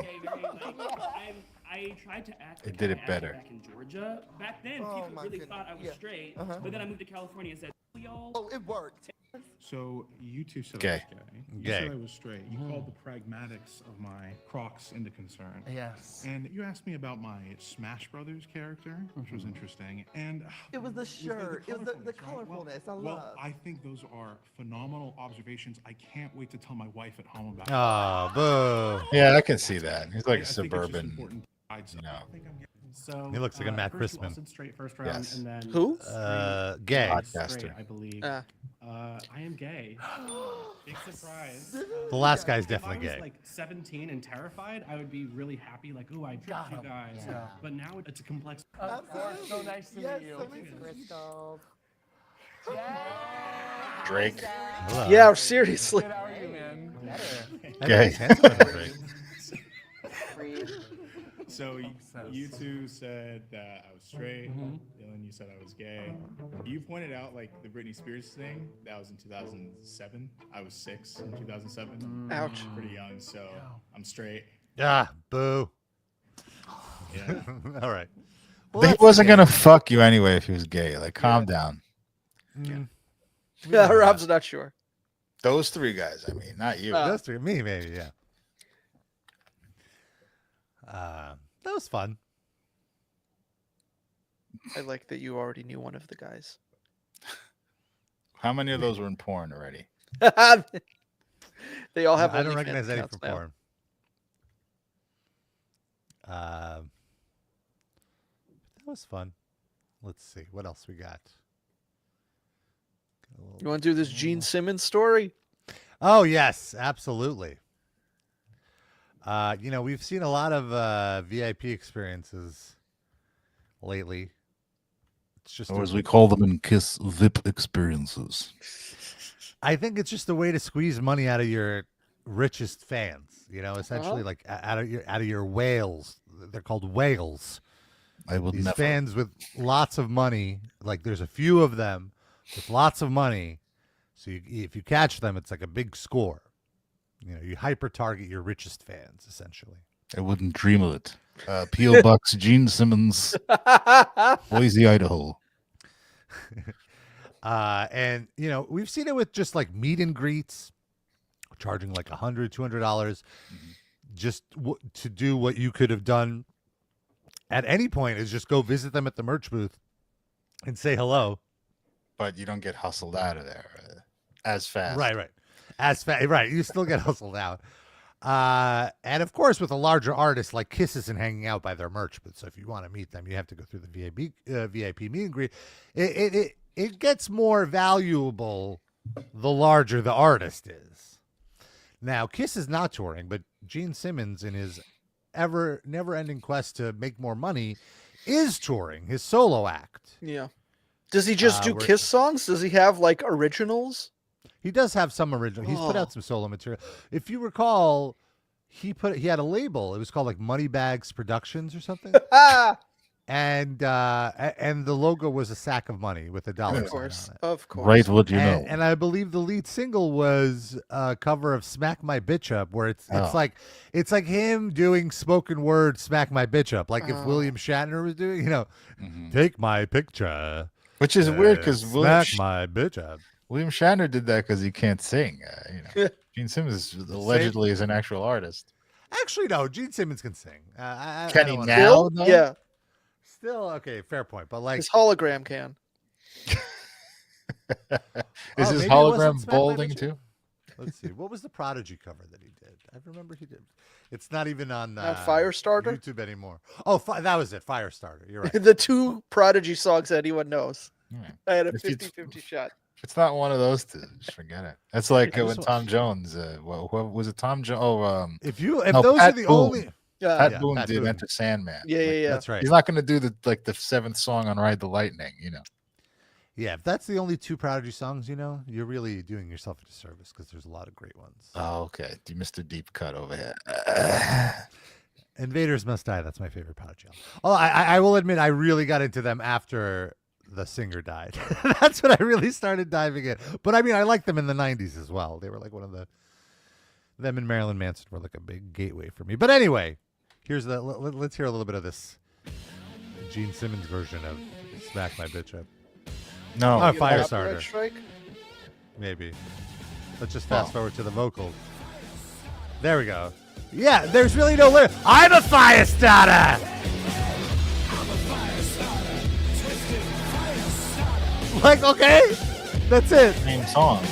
I tried to act. They did it better. Back in Georgia. Back then, people really thought I was straight. But then I moved to California and said, y'all. Oh, it worked. So you two said Gay. I was gay. You Gay. said I was straight. You called the pragmatics of my Crocs into concern. Yes. And you asked me about my Smash Brothers character, which was interesting. And It was the shirt. It was the colorfulness. colorfulness. I Well, love. I think those are phenomenal observations. I can't wait to tell my wife at home about Oh, boo. Yeah, I can see that. He's like I a think it's just suburban. important. You know. So He looks like a Matt first you all Christman. said straight first round, Yes. and then Who? Gay. straight, Podcaster. I believe. Ah. I am gay. Big surprise. The last guy's If I definitely was gay. like 17 and terrified, I would be really happy, like, ooh, I tricked you guys. Yeah. But now it's a complex. Of course, so nice to Yes, meet you. so nice to meet you. Drake. Hello. Yeah, seriously. How are you, man? Gay. He's handsome, Drake. So you two said that I was straight. Dylan, you said I was gay. You pointed out like the Britney Spears thing. That was in 2007. I was 6 in 2007. Ouch. Pretty young, so I'm straight. Ah, boo. Yeah. All right. Well, He that's wasn't gay. gonna fuck you anyway if he was gay. Like, calm down. Yeah, Rob's not sure. Those three guys. I mean, not you. Those three, me maybe, yeah. That was fun. I like that you already knew one of the guys. How many of those were in porn already? They all have. I don't OnlyFans recognize any accounts from now. porn. That was fun. Let's see what else we got. You want to do this Gene Simmons story? Oh yes, absolutely. We've seen a lot of VIP experiences lately. It's just, or as we call them in Kiss, VIP experiences. I think it's just a way to squeeze money out of your richest fans. Essentially, like out of your whales. They're called whales. These never. fans with lots of money. Like there's a few of them with lots of money. So if you catch them, it's like a big score. You hyper target your richest fans, essentially. I wouldn't dream of it. P.O. Box, Gene Simmons, Boise, Idaho. And we've seen it with just like meet and greets, charging like $100, $200 just to do what you could have done at any point is just go visit them at the merch booth and say hello. But you don't get hustled out of there as fast. Right. As fast, right. You still get hustled out. And of course, with a larger artist, like Kiss isn't hanging out by their merch booth. So if you want to meet them, you have to go through the VIP meet and greet. It gets more valuable the larger the artist is. Now, Kiss is not touring, but Gene Simmons, in his never-ending quest to make more money, is touring his solo act. Yeah. Does he just do Kiss songs? Does he have like originals? He does have some original. He's put out some solo material. If you recall, he had a label. It was called like Moneybags Productions or something. And the logo was a sack of money with a dollar sign on it. Of course. Right, what you know. And I believe the lead single was a cover of "Smack My Bitch Up," where it's like him doing spoken word "Smack My Bitch Up," like if William Shatner was doing, take my picture, which is weird because smack my bitch up. William Shatner did that because he can't sing. Gene Simmons allegedly is an actual artist. Actually, no. Gene Simmons can sing. Can he now? Though? Yeah. Still, okay, fair point. But like his hologram can. Is his hologram balding too? Let's see. What was the Prodigy cover that he did? I remember he did. It's not even on Firestarter YouTube anymore. Oh, that was it. Firestarter. You're right. The two Prodigy songs anyone knows. I had a 50-50 shot. If it's not one of those two, just forget it. That's like when Tom Jones. What was it? Tom Jones. Oh, if those are the only. Pat Boone did Enter Sandman. Yeah. That's right. He's not going to do the seventh song on Ride the Lightning. Yeah, if that's the only two Prodigy songs, you're really doing yourself a disservice because there's a lot of great ones. Oh, okay. Mr. Deep Cut over here. Invaders Must Die. That's my favorite Prodigy album. Oh, I will admit I really got into them after the singer died. That's when I really started diving in. But I mean, I liked them in the 90s as well. They were like them and Marilyn Manson were like a big gateway for me. But anyway, let's hear a little bit of this Gene Simmons version of Smack My Bitch Up. No. Firestarter. Maybe. Let's just fast forward to the vocals. There we go. Yeah, there's really no lyric. I'm a Firestarter! Like, okay, that's it. Same song.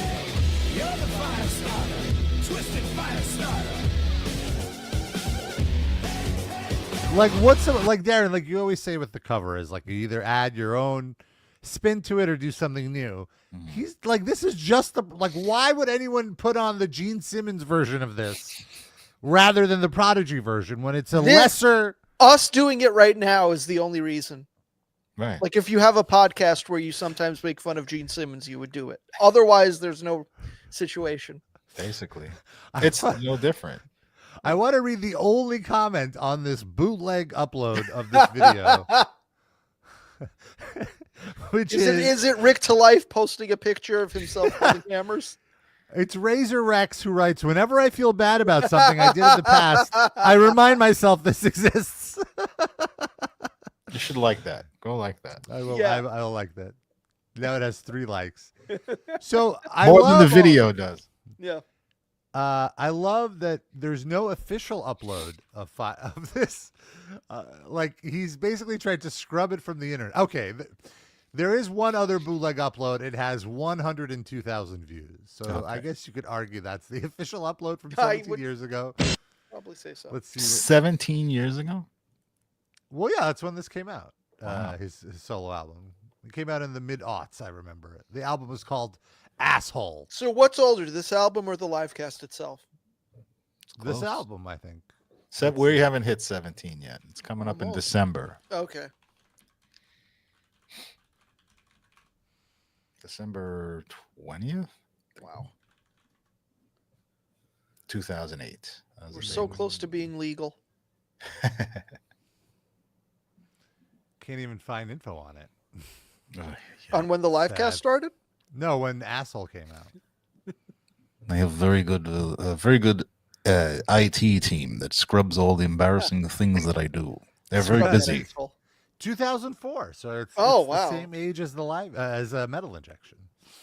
Like, like Darren, like you always say with the cover is like you either add your own spin to it or do something new. He's like, this is just why would anyone put on the Gene Simmons version of this rather than the Prodigy version when it's lesser? Us doing it right now is the only reason. Right. Like if you have a podcast where you sometimes make fun of Gene Simmons, you would do it. Otherwise, there's no situation. Basically, it's no different. I want to read the only comment on this bootleg upload of this video. Which is it Rick to Life posting a picture of himself holding hammers? It's Razor Rex who writes, whenever I feel bad about something I did in the past, I remind myself this exists. You should like that. Go like that. I will. Yeah. I will like that. Now it has 3 likes. So more than the video does. Yeah. I love that there's no official upload of this. Like he's basically tried to scrub it from the internet. Okay, There is one other bootleg upload. It has 102,000 views. So I guess you could argue that's the official upload from 17 years ago. Probably say so. Let's see. 17 years ago? Well, yeah, that's when this came out. His solo album. It came out in the mid-aughts, I remember it. The album was called Asshole. So what's older, this album or the Livecast itself? This album, I think. We haven't hit 17 yet. It's coming up in December. Okay. December 20th? Wow. 2008. We're so close to being legal. Can't even find info on it. On when the Livecast started? No, when Asshole came out. They have very good IT team that scrubs all the embarrassing things that I do. They're very busy. 2004, so it's wow. the same age as the Metal Injection.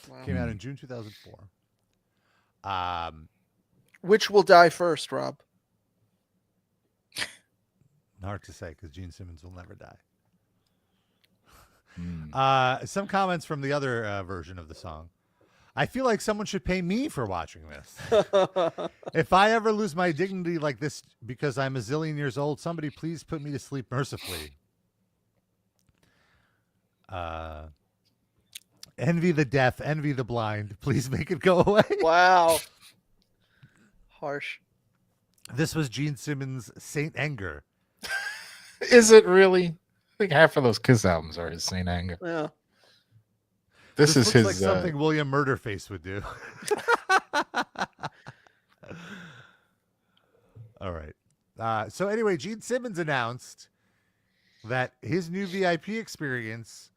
Wow. Came out in June 2004. Which will die first, Rob? Hard to say because Gene Simmons will never die. Some comments from the other version of the song. I feel like someone should pay me for watching this. If I ever lose my dignity like this because I'm a zillion years old, somebody please put me to sleep mercifully. Envy the deaf, envy the blind. Please make it go away. Wow. Harsh. This was Gene Simmons' Saint Anger. Is it really? I think half of those Kiss albums are his Saint Anger. Yeah. This is looks his like something William Murderface would do. All right. So anyway, Gene Simmons announced that his new VIP experience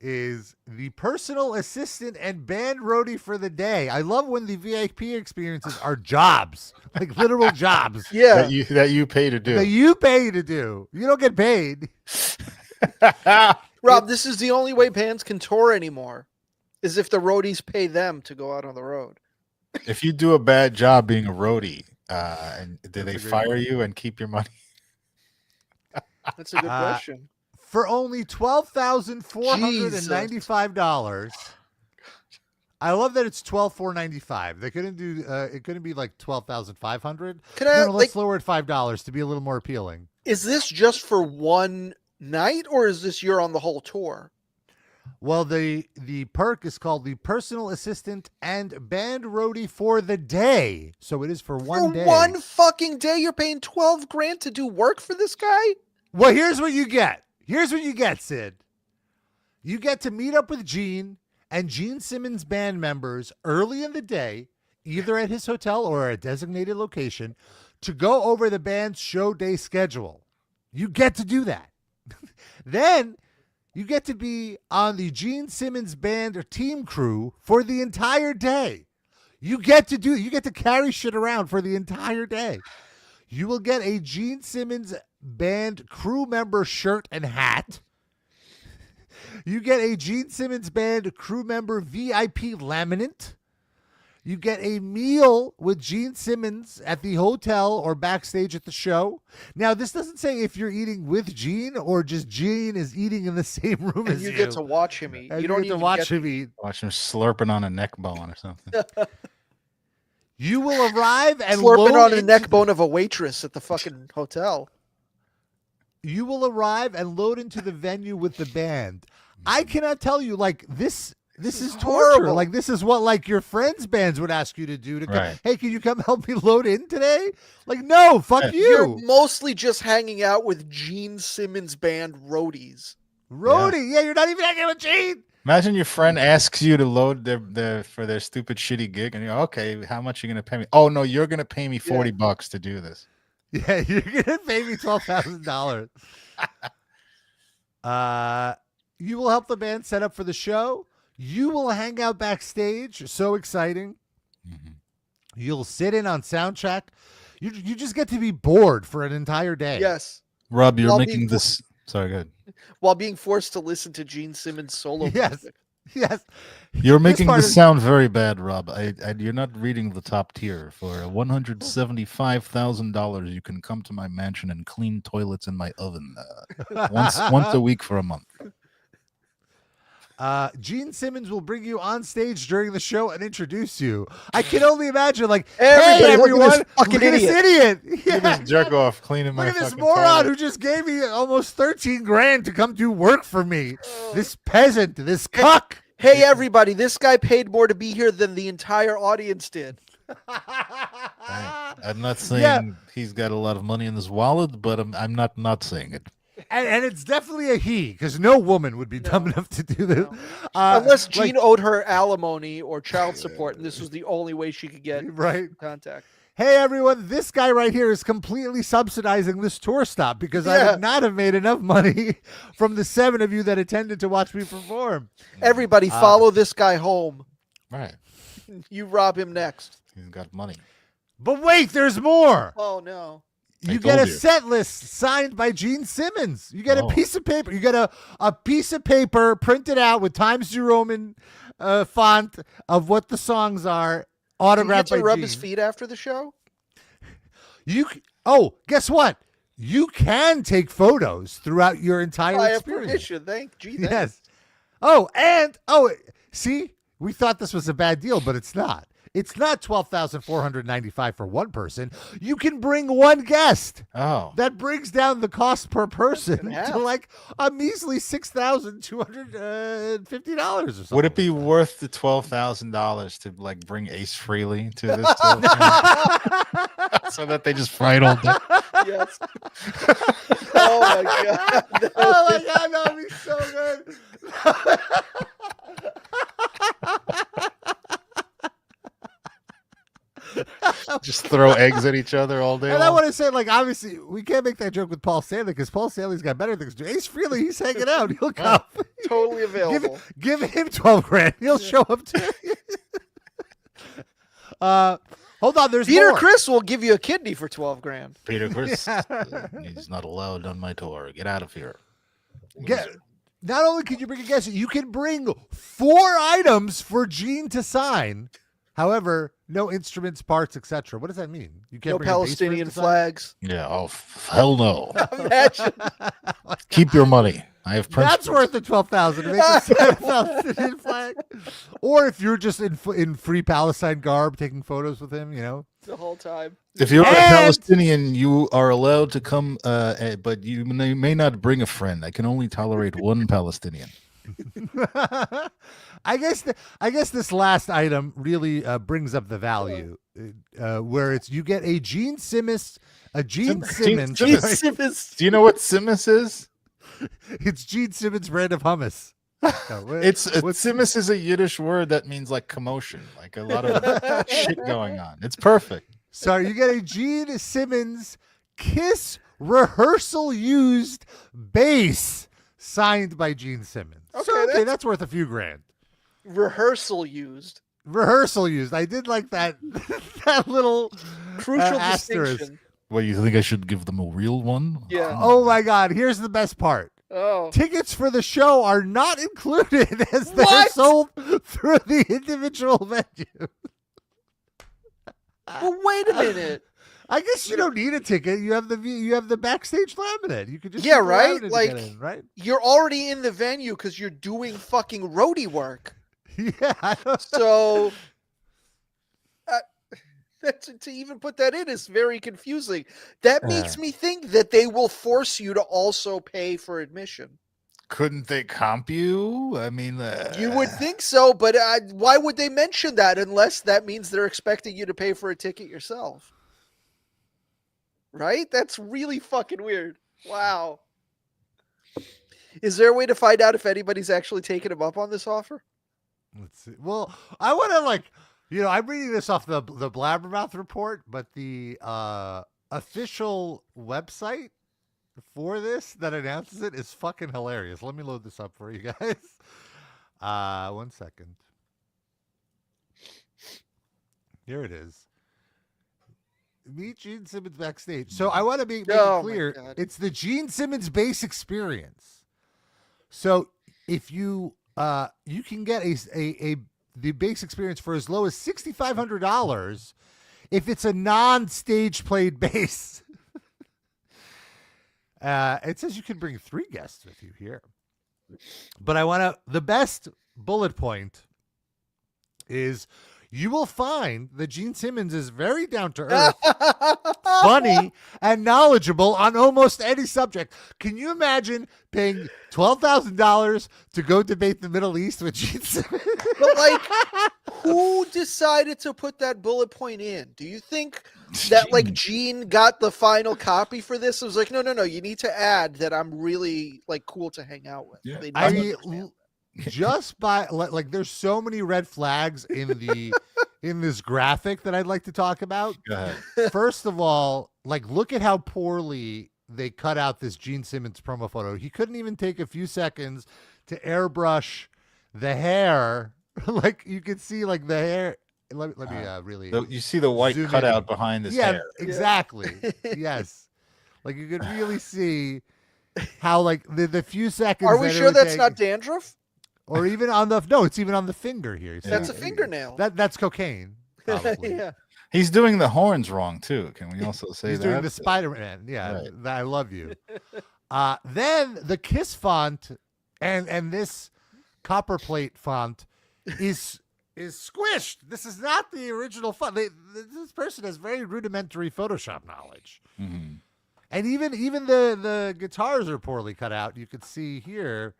is the personal assistant and band roadie for the day. I love when the VIP experiences are jobs, like literal jobs. Yeah. That you pay to do. That you pay to do. You don't get paid. Rob, this is the only way bands can tour anymore, is if the roadies pay them to go out on the road. If you do a bad job being a roadie, and do they fire you and keep your money? That's a good question. For only $12,495. I love that it's $12,495. They couldn't do it couldn't be like $12,500. Let's lower it $5 to be a little more appealing. Is this just for one night or is this you're on the whole tour? Well, the perk is called the personal assistant and band roadie for the day. So it is for one day. For one fucking day, you're paying $12,000 to do work for this guy? Well, here's what you get. Here's what you get, Sid. You get to meet up with Gene and Gene Simmons band members early in the day, either at his hotel or a designated location, to go over the band's show day schedule. You get to do that. Then you get to be on the Gene Simmons band or team crew for the entire day. You get to carry shit around for the entire day. You will get a Gene Simmons band crew member shirt and hat. You get a Gene Simmons band crew member VIP laminate. You get a meal with Gene Simmons at the hotel or backstage at the show. Now, this doesn't say if you're eating with Gene or just Gene is eating in the same room as you. You get to watch him eat. You don't get to watch him eat. Watch him slurping on a neck bone or something. You will arrive and slurping on a neck bone of a waitress at the fucking hotel. You will arrive and load into the venue with the band. I cannot tell you, like, this is torture. horrible. Like, this is what, like, your friends' bands would ask you to do. Right. Hey, can you come help me load in today? Like, no, fuck you. You're mostly just hanging out with Gene Simmons band roadies. Roadie? Yeah, you're not even hanging with Gene. Imagine your friend asks you to load for their stupid shitty gig, and you go, "Okay, how much are you gonna pay me?" Oh no, you're gonna pay me $40 to do this. Yeah, you're gonna pay me $12,000. You will help the band set up for the show. You will hang out backstage. So exciting. Mm-hmm. You'll sit in on sound check. You just get to be bored for an entire day. Yes. Rob, you're making this. Sorry, go ahead. While being forced to listen to Gene Simmons solo music. Yes. You're making this sound very bad, Rob. You're not reading the top tier. For $175,000, you can come to my mansion and clean toilets in my oven once a week for a month. Gene Simmons will bring you on stage during the show and introduce you. I can only imagine, like, Everybody, hey, everyone, look at this idiot. Look at this jerk off cleaning my Look at this fucking moron toilet. who just gave me almost 13 grand to come do work for me. This peasant, this cuck. Hey, everybody, this guy paid more to be here than the entire audience did. I'm not saying he's got a lot of money in his wallet, but I'm not saying it. And it's definitely a he, because no woman would be dumb enough to do this. Unless Gene owed her alimony or child support, and this was the only way she could get contact. Hey, everyone, this guy right here is completely subsidizing this tour stop because I would not have made enough money from the 7 of you that attended to watch me perform. Everybody follow this guy home. Right. You rob him next. He's got money. But wait, there's more. Oh, no. You get a set list signed by Gene Simmons. You get a piece of paper. You get a piece of paper printed out with Times New Roman font of what the songs are, autographed by Gene. You get to rub Gene. his feet after the show? Guess what? You can take photos throughout your entire I have experience. permission. Thank Gene. Yes. See, we thought this was a bad deal, but it's not. It's not $12,495 for one person. You can bring one guest. Oh. That brings down the cost per person half. to like a measly $6,250 or something. Would it be worth the $12,000 to like bring Ace Frehley to this so that they just fight all day? Yes. Oh my god. Oh my god, that would be so good. Just throw eggs at each other all day And I long. want to say, like, obviously, we can't make that joke with Paul Stanley because Paul Stanley's got better things to do. Ace Frehley, he's hanging out. He'll come. Totally available. Give him 12 grand. He'll show up too. Hold on, there's Peter more. Criss will give you a kidney for 12 grand. Peter Criss, he's not allowed on my tour. Get out of here. Not only can you bring a guest, you can bring 4 items for Gene to sign. However, no instruments, parts, etc. What does that mean? You can't No bring a bass for him Palestinian to sign? flags. Yeah. Oh, hell no. Imagine. Keep your money. I have That's principles. worth the $12,000 to make a Palestinian flag. Or if you're just in free Palestine garb, taking photos with him, The whole time. If you're a Palestinian, you are allowed to come, but you may not bring a friend. I can only tolerate one Palestinian. I guess this last item really brings up the value, where it's you get a Gene Simmons. Gene Simmons. Do you know what Tsimmis is? It's Gene Simmons' brand of hummus. Tsimmis is a Yiddish word that means like commotion, like a lot of shit going on. It's perfect. So you get a Gene Simmons Kiss rehearsal used bass signed by Gene Simmons. Okay, that's worth a few grand. Rehearsal used. I did like that that little Crucial asterisk. distinction. Well, you think I should give them a real one? Yeah. Oh my God! Here's the best part. Oh. Tickets for the show are not included as they're sold through the individual venue. Well, wait a minute. I guess you don't need a ticket. You have the backstage laminate. You could just Yeah, use the right? laminate to Like, get in, right? you're already in the venue because you're doing fucking roadie work. Yeah. So to even put that in is very confusing. That makes me think that they will force you to also pay for admission. Couldn't they comp you? I mean, You would think so, but why would they mention that unless that means they're expecting you to pay for a ticket yourself? Right? That's really fucking weird. Wow. Is there a way to find out if anybody's actually taken him up on this offer? Let's see. Well, I want to I'm reading this off the Blabbermouth report, but the official website for this that announces it is fucking hilarious. Let me load this up for you guys. 1 second. Here it is. Meet Gene Simmons backstage. So I want to make it clear. It's the Gene Simmons bass experience. So if you you can get the bass experience for as low as $6,500 if it's a non-stage played bass. It says you can bring 3 guests with you here. But the best bullet point is you will find that Gene Simmons is very down to earth, funny, and knowledgeable on almost any subject. Can you imagine paying $12,000 to go debate the Middle East with Gene Simmons? But like, who decided to put that bullet point in? Do you think that like Gene got the final copy for this? It was like, no, you need to add that I'm really like cool to hang out with. Yeah. I mean, just by like, there's so many red flags in this graphic that I'd like to talk about. Go ahead. First of all, like, look at how poorly they cut out this Gene Simmons promo photo. He couldn't even take a few seconds to airbrush the hair. Like, you can see like the hair. Let me really. You see the white cutout behind his hair. Exactly. Yes. Like, you could really see how like the few seconds. Are we sure that's not dandruff? Or even it's even on the finger here. That's a fingernail. That's cocaine. Probably. Yeah. He's doing the horns wrong too. Can we also say He's that? doing the Spider-Man. Yeah, Right. I love you. Then the Kiss font and this copperplate font is squished. This is not the original font. This person has very rudimentary Photoshop knowledge. Mm-hmm. And even the guitars are poorly cut out. You could see here.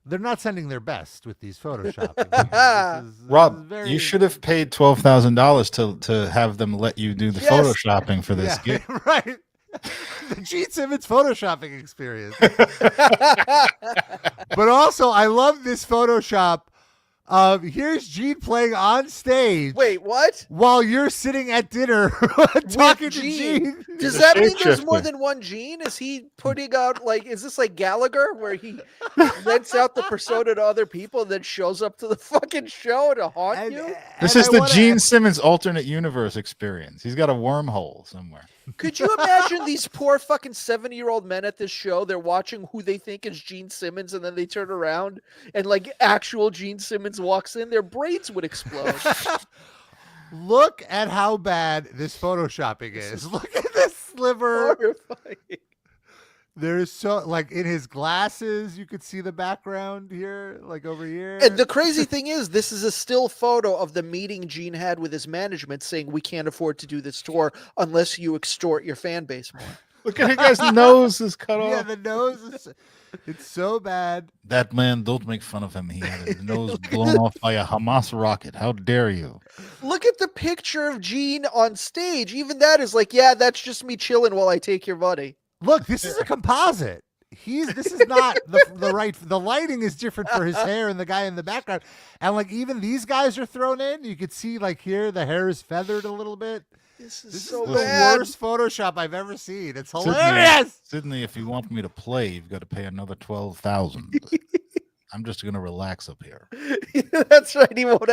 They're not sending their best with these photoshopping. Rob, you should have paid $12,000 to have them let you do the photoshopping for this gig. Right. The Gene Simmons photoshopping experience. But also, I love this Photoshop of here's Gene playing on stage. Wait, what? While you're sitting at dinner talking to Gene. Does that mean there's more than one Gene? Is he putting out is this like Gallagher where he rents out the persona to other people and then shows up to the fucking show to haunt you? This is the Gene Simmons alternate universe experience. He's got a wormhole somewhere. Could you imagine these poor fucking 70-year-old men at this show? They're watching who they think is Gene Simmons, and then they turn around and like actual Gene Simmons walks in. Their brains would explode. Look at how bad this photoshopping is. Look at this sliver. Horrifying. There's so like in his glasses, you could see the background here, like over here. And the crazy thing is, this is a still photo of the meeting Gene had with his management saying, we can't afford to do this tour unless you extort your fan base more. Look at the guy's nose is cut off. Yeah, the nose is it's so bad. That man, don't make fun of him. He had his nose blown off by a Hamas rocket. How dare you? Look at the picture of Gene on stage. Even that is like, yeah, that's just me chilling while I take your money. Look, this is a composite. This is not the right. The lighting is different for his hair and the guy in the background, and like even these guys are thrown in. You could see like here the hair is feathered a little bit. This is so the bad. worst Photoshop I've ever seen. It's hilarious. Sydney, if you want me to play, you've got to pay another $12,000. I'm just gonna relax up here. That's right. He won't.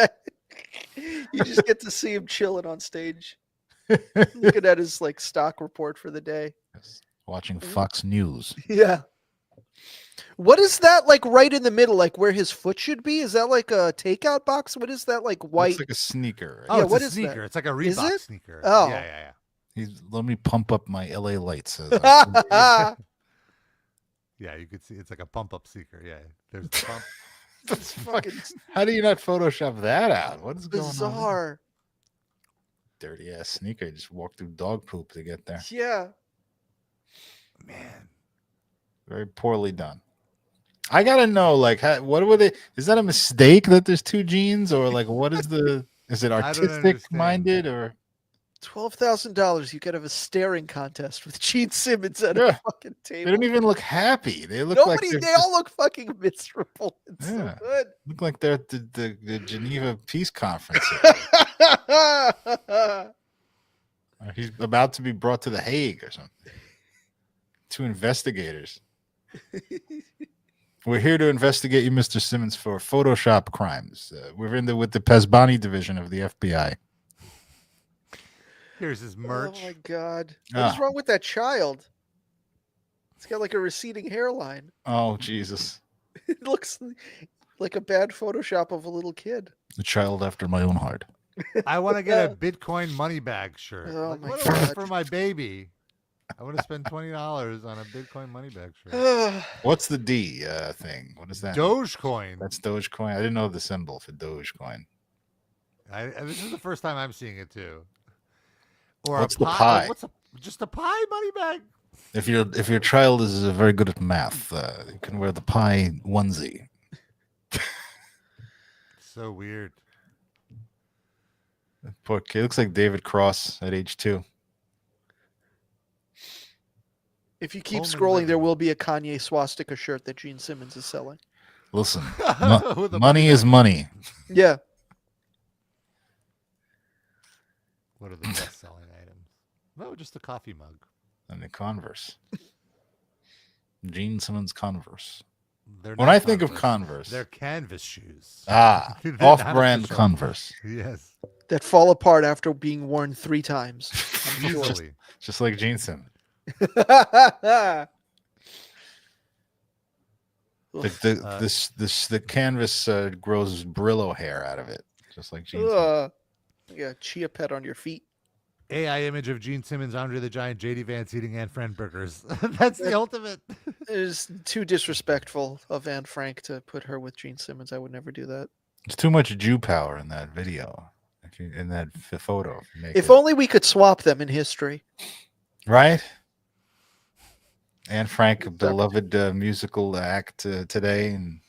You just get to see him chilling on stage, looking at his like stock report for the day. Watching Fox News. Yeah. What is that like right in the middle, like where his foot should be? Is that like a takeout box? What is that like white? It's like a sneaker. Oh, yeah, it's what a is sneaker. that? It's like a Is Reebok it? sneaker. Oh. Yeah. Let me pump up my LA lights. Yeah, you could see it's like a pump up sneaker. Yeah, there's the pump. That's fucking How do you not Photoshop that out? What's going on? bizarre. Dirty ass sneaker. Just walk through dog poop to get there. Yeah. Man, Very poorly done. I gotta know, like, what were they? Is that a mistake that there's two Genes, or like, what is the? Is it I don't artistic understand. minded, or $12,000. You could have a staring contest with Gene Simmons at a fucking they table. don't even look happy? They look Nobody. like They they're all look fucking miserable. It's Yeah. so good. look like they're at the Geneva Peace Conference. He's about to be brought to the Hague or something. Two investigators. We're here to investigate you, Mr. Simmons, for Photoshop crimes. We're with the Pesbani division of the FBI. here's his merch. Oh my god. What's wrong with that child? It's got like a receding hairline. Oh, Jesus. It looks like a bad Photoshop of a little kid. The child after my own heart. I want to get a Bitcoin money bag shirt. Oh Like, my what do I God. want for my baby? I want to spend $20 on a Bitcoin money bag shirt. What's the D thing? What is that? Dogecoin. That's Dogecoin. I didn't know the symbol for Dogecoin. This is the first time I'm seeing it too. Or What's a the pie? Just a pie money bag? If your child is very good at math, you can wear the pie onesie. So weird. Poor kid. Looks like David Cross at age 2. If you keep scrolling, there will be a Kanye swastika shirt that Gene Simmons is selling. Listen, money is money. Yeah. What are the best-selling items? No, just a coffee mug. And the Converse. Gene Simmons Converse. They're When not I think of Converse, they're canvas shoes. They're not off-brand official. Converse. Yes. That fall apart after being worn 3 times. I'm sure. Just like Gene Simmons. Uh, The canvas grows Brillo hair out of it, just like Gene Simmons. Yeah, chia pet on your feet. AI image of Gene Simmons, Andre the Giant, JD Vance eating Anne Frank burgers. That's the ultimate. It is too disrespectful of Anne Frank to put her with Gene Simmons. I would never do that. There's too much Jew power in that video, in that photo. If only we could swap them in history. Right? Anne Frank, a beloved musical act today, and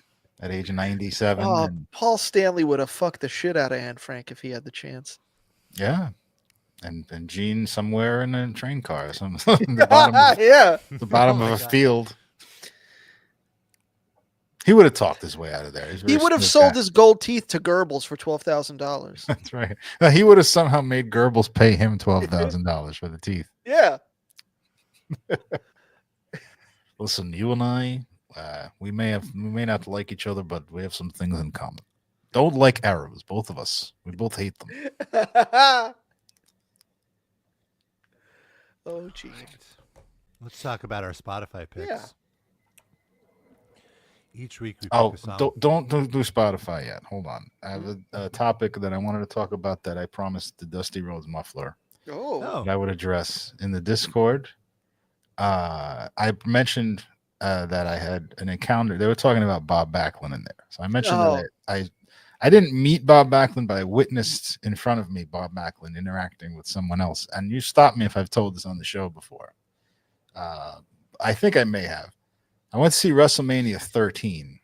at age 97. And, Paul Stanley would have fucked the shit out of Anne Frank if he had the chance. yeah. And Gene somewhere in a train car, the bottom of, yeah, the bottom of a field. He would have talked his way out of there. He would have sold his gold teeth to Goebbels for $12,000. That's right. No, he would have somehow made Goebbels pay him $12,000 for the teeth. Yeah. Listen, you and I, we may not like each other, but we have some things in common. Don't like Arabs, both of us. We both hate them. Oh, gee. Let's talk about our Spotify picks. Yeah. Each week we pick Oh, a song. don't do Spotify yet. Hold on. I have a topic that I wanted to talk about that I promised the Dusty Rhodes Muffler that I would address in the Discord. I mentioned that I had an encounter. They were talking about Bob Backlund in there. So I mentioned that I didn't meet Bob Backlund, but I witnessed in front of me Bob Backlund interacting with someone else. And you stop me if I've told this on the show before. I think I may have. I went to see WrestleMania 13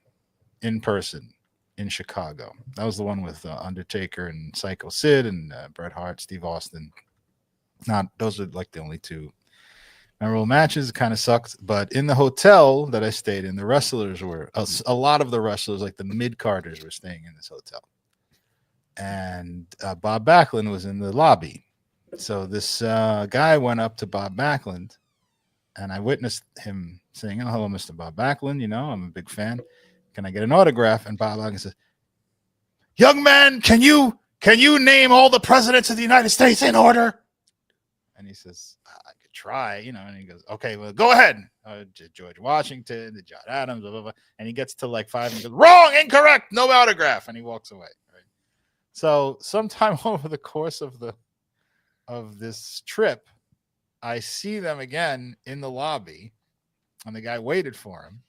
in person in Chicago. That was the one with Undertaker and Psycho Sid and Bret Hart, Steve Austin. Those are like the only 2 memorable matches. It kind of sucked. But in the hotel that I stayed in, the wrestlers were a lot of the wrestlers, like the mid-carders, were staying in this hotel. And Bob Backlund was in the lobby. So this guy went up to Bob Backlund, and I witnessed him saying, "Oh, hello, Mr. Bob Backlund. You know, I'm a big fan. Can I get an autograph?" And Bob Backlund says, "Young man, can you name all the presidents of the United States in order?" And he says, "I could try, you know." And he goes, "Okay, well, go ahead." George Washington, John Adams, blah, blah, blah. And he gets to like 5 and he goes, "Wrong, incorrect, no autograph." And he walks away. Right. So sometime over the course of this trip, I see them again in the lobby, and the guy waited for him.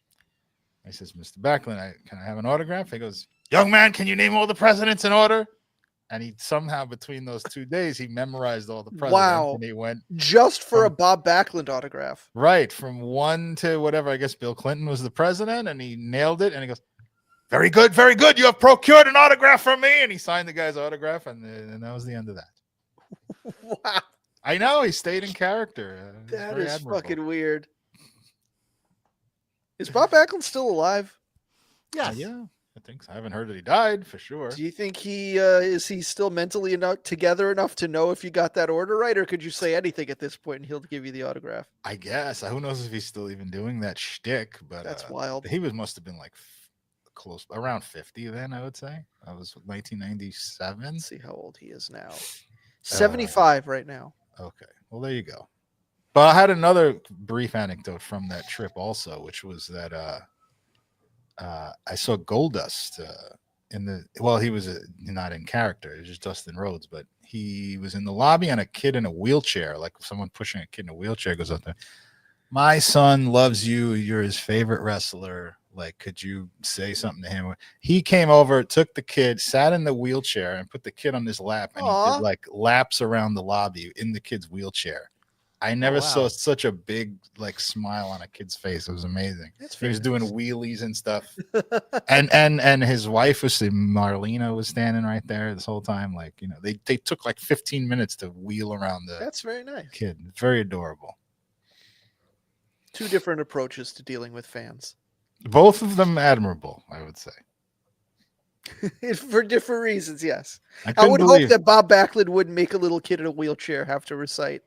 I says, "Mr. Backlund, can I have an autograph?" He goes, "Young man, can you name all the presidents in order?" And he somehow, between those 2 days, he memorized all the presidents. Wow. And he went just for a Bob Backlund autograph. Right. From 1 to whatever. I guess Bill Clinton was the president, and he nailed it. And he goes, very good, very good. You have procured an autograph from me." And he signed the guy's autograph, and that was the end of that. Wow. I know. He stayed in character. That is fucking weird. Is Bob Backlund still alive? Yes. Yeah. I think so. I haven't heard that he died for sure. Do you think he is he still mentally together enough to know if you got that order right, or could you say anything at this point and he'll give you the autograph? I guess. Who knows if he's still even doing that shtick? But that's wild. He must have been like close around 50 then. I would say that was 1997. Let's see how old he is now. 75 right now. Okay. Well, there you go. But I had another brief anecdote from that trip also, which was that I saw Goldust he was not in character. It was just Dustin Rhodes, but he was in the lobby and a kid in a wheelchair, like someone pushing a kid in a wheelchair goes up there. My son loves you. You're his favorite wrestler. Like, could you say something to him? He came over, took the kid, sat in the wheelchair, and put the kid on his lap, and he did like laps around the lobby in the kid's wheelchair. I never saw such a big like smile on a kid's face. It was amazing. He was doing wheelies and stuff, and his wife was Marlena was standing right there this whole time. Like, you know, they took like 15 minutes to wheel around the. That's very nice. Kid, it's very adorable. Two different approaches to dealing with fans. Both of them admirable, I would say. For different reasons, yes. I would hope that Bob Backlund wouldn't make a little kid in a wheelchair have to recite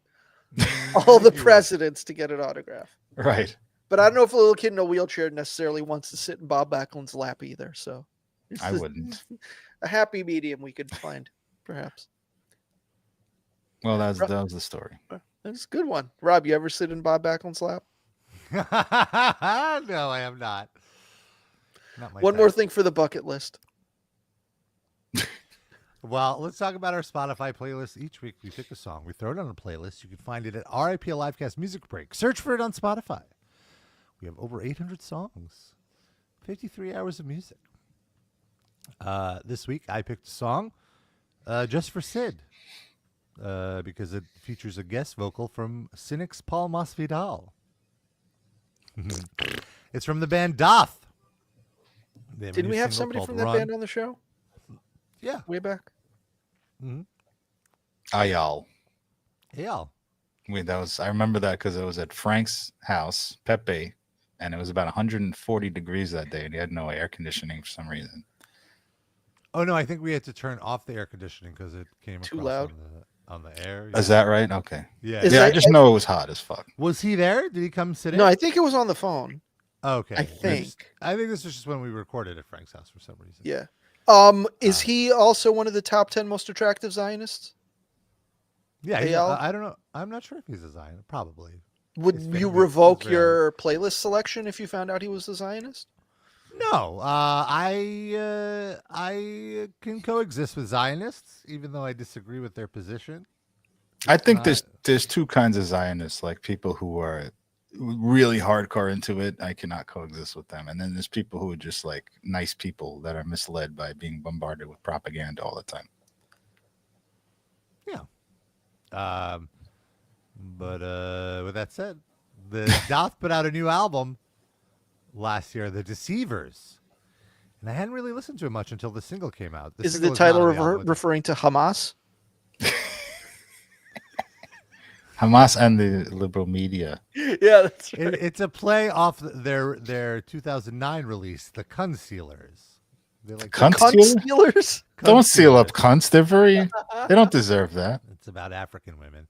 all the presidents to get an autograph. Right. But I don't know if a little kid in a wheelchair necessarily wants to sit in Bob Backlund's lap either. So I wouldn't. A happy medium we could find, perhaps. Well, that was the story. That's a good one. Rob, you ever sit in Bob Backlund's lap? No, I have not. One more thing for the bucket list. Well, let's talk about our Spotify playlist. Each week we pick a song. We throw it on a playlist. You can find it at RIP Livecast Music Break. Search for it on Spotify. We have over 800 songs, 53 hours of music. This week I picked a song just for Sid because it features a guest vocal from Cynic's Paul Masvidal. It's from the band Doth. Didn't we have somebody from that band on the show? Yeah. Way back. Mm-hmm. Ayal. Ayal. I remember that because it was at Frank's house, Pepe, and it was about 140 degrees that day, and he had no air conditioning for some reason. Oh, no, I think we had to turn off the air conditioning because it came too across loud on the air. Is that right? Okay. Yeah. I just know it was hot as fuck. Was he there? Did he come sit in? No, I think it was on the phone. Okay. I think this was just when we recorded at Frank's house for some reason. Yeah. Is he also one of the top 10 most attractive Zionists? Yeah. I don't know. I'm not sure if he's a Zionist. Probably. Would you revoke your playlist selection if you found out he was a Zionist? No. I can coexist with Zionists, even though I disagree with their position. I think there's two kinds of Zionists, like people who are really hardcore into it. I cannot coexist with them. And then there's people who are just like nice people that are misled by being bombarded with propaganda all the time. Yeah. But with that said, the Doth put out a new album last year, The Deceivers. And I hadn't really listened to it much until the single came out. Is the title referring to Hamas? Hamas and the liberal media. Yeah, that's right. It's a play off their 2009 release, The Concealers. They're like Concealers? Don't seal up cunts. They're they don't deserve that. It's about African women.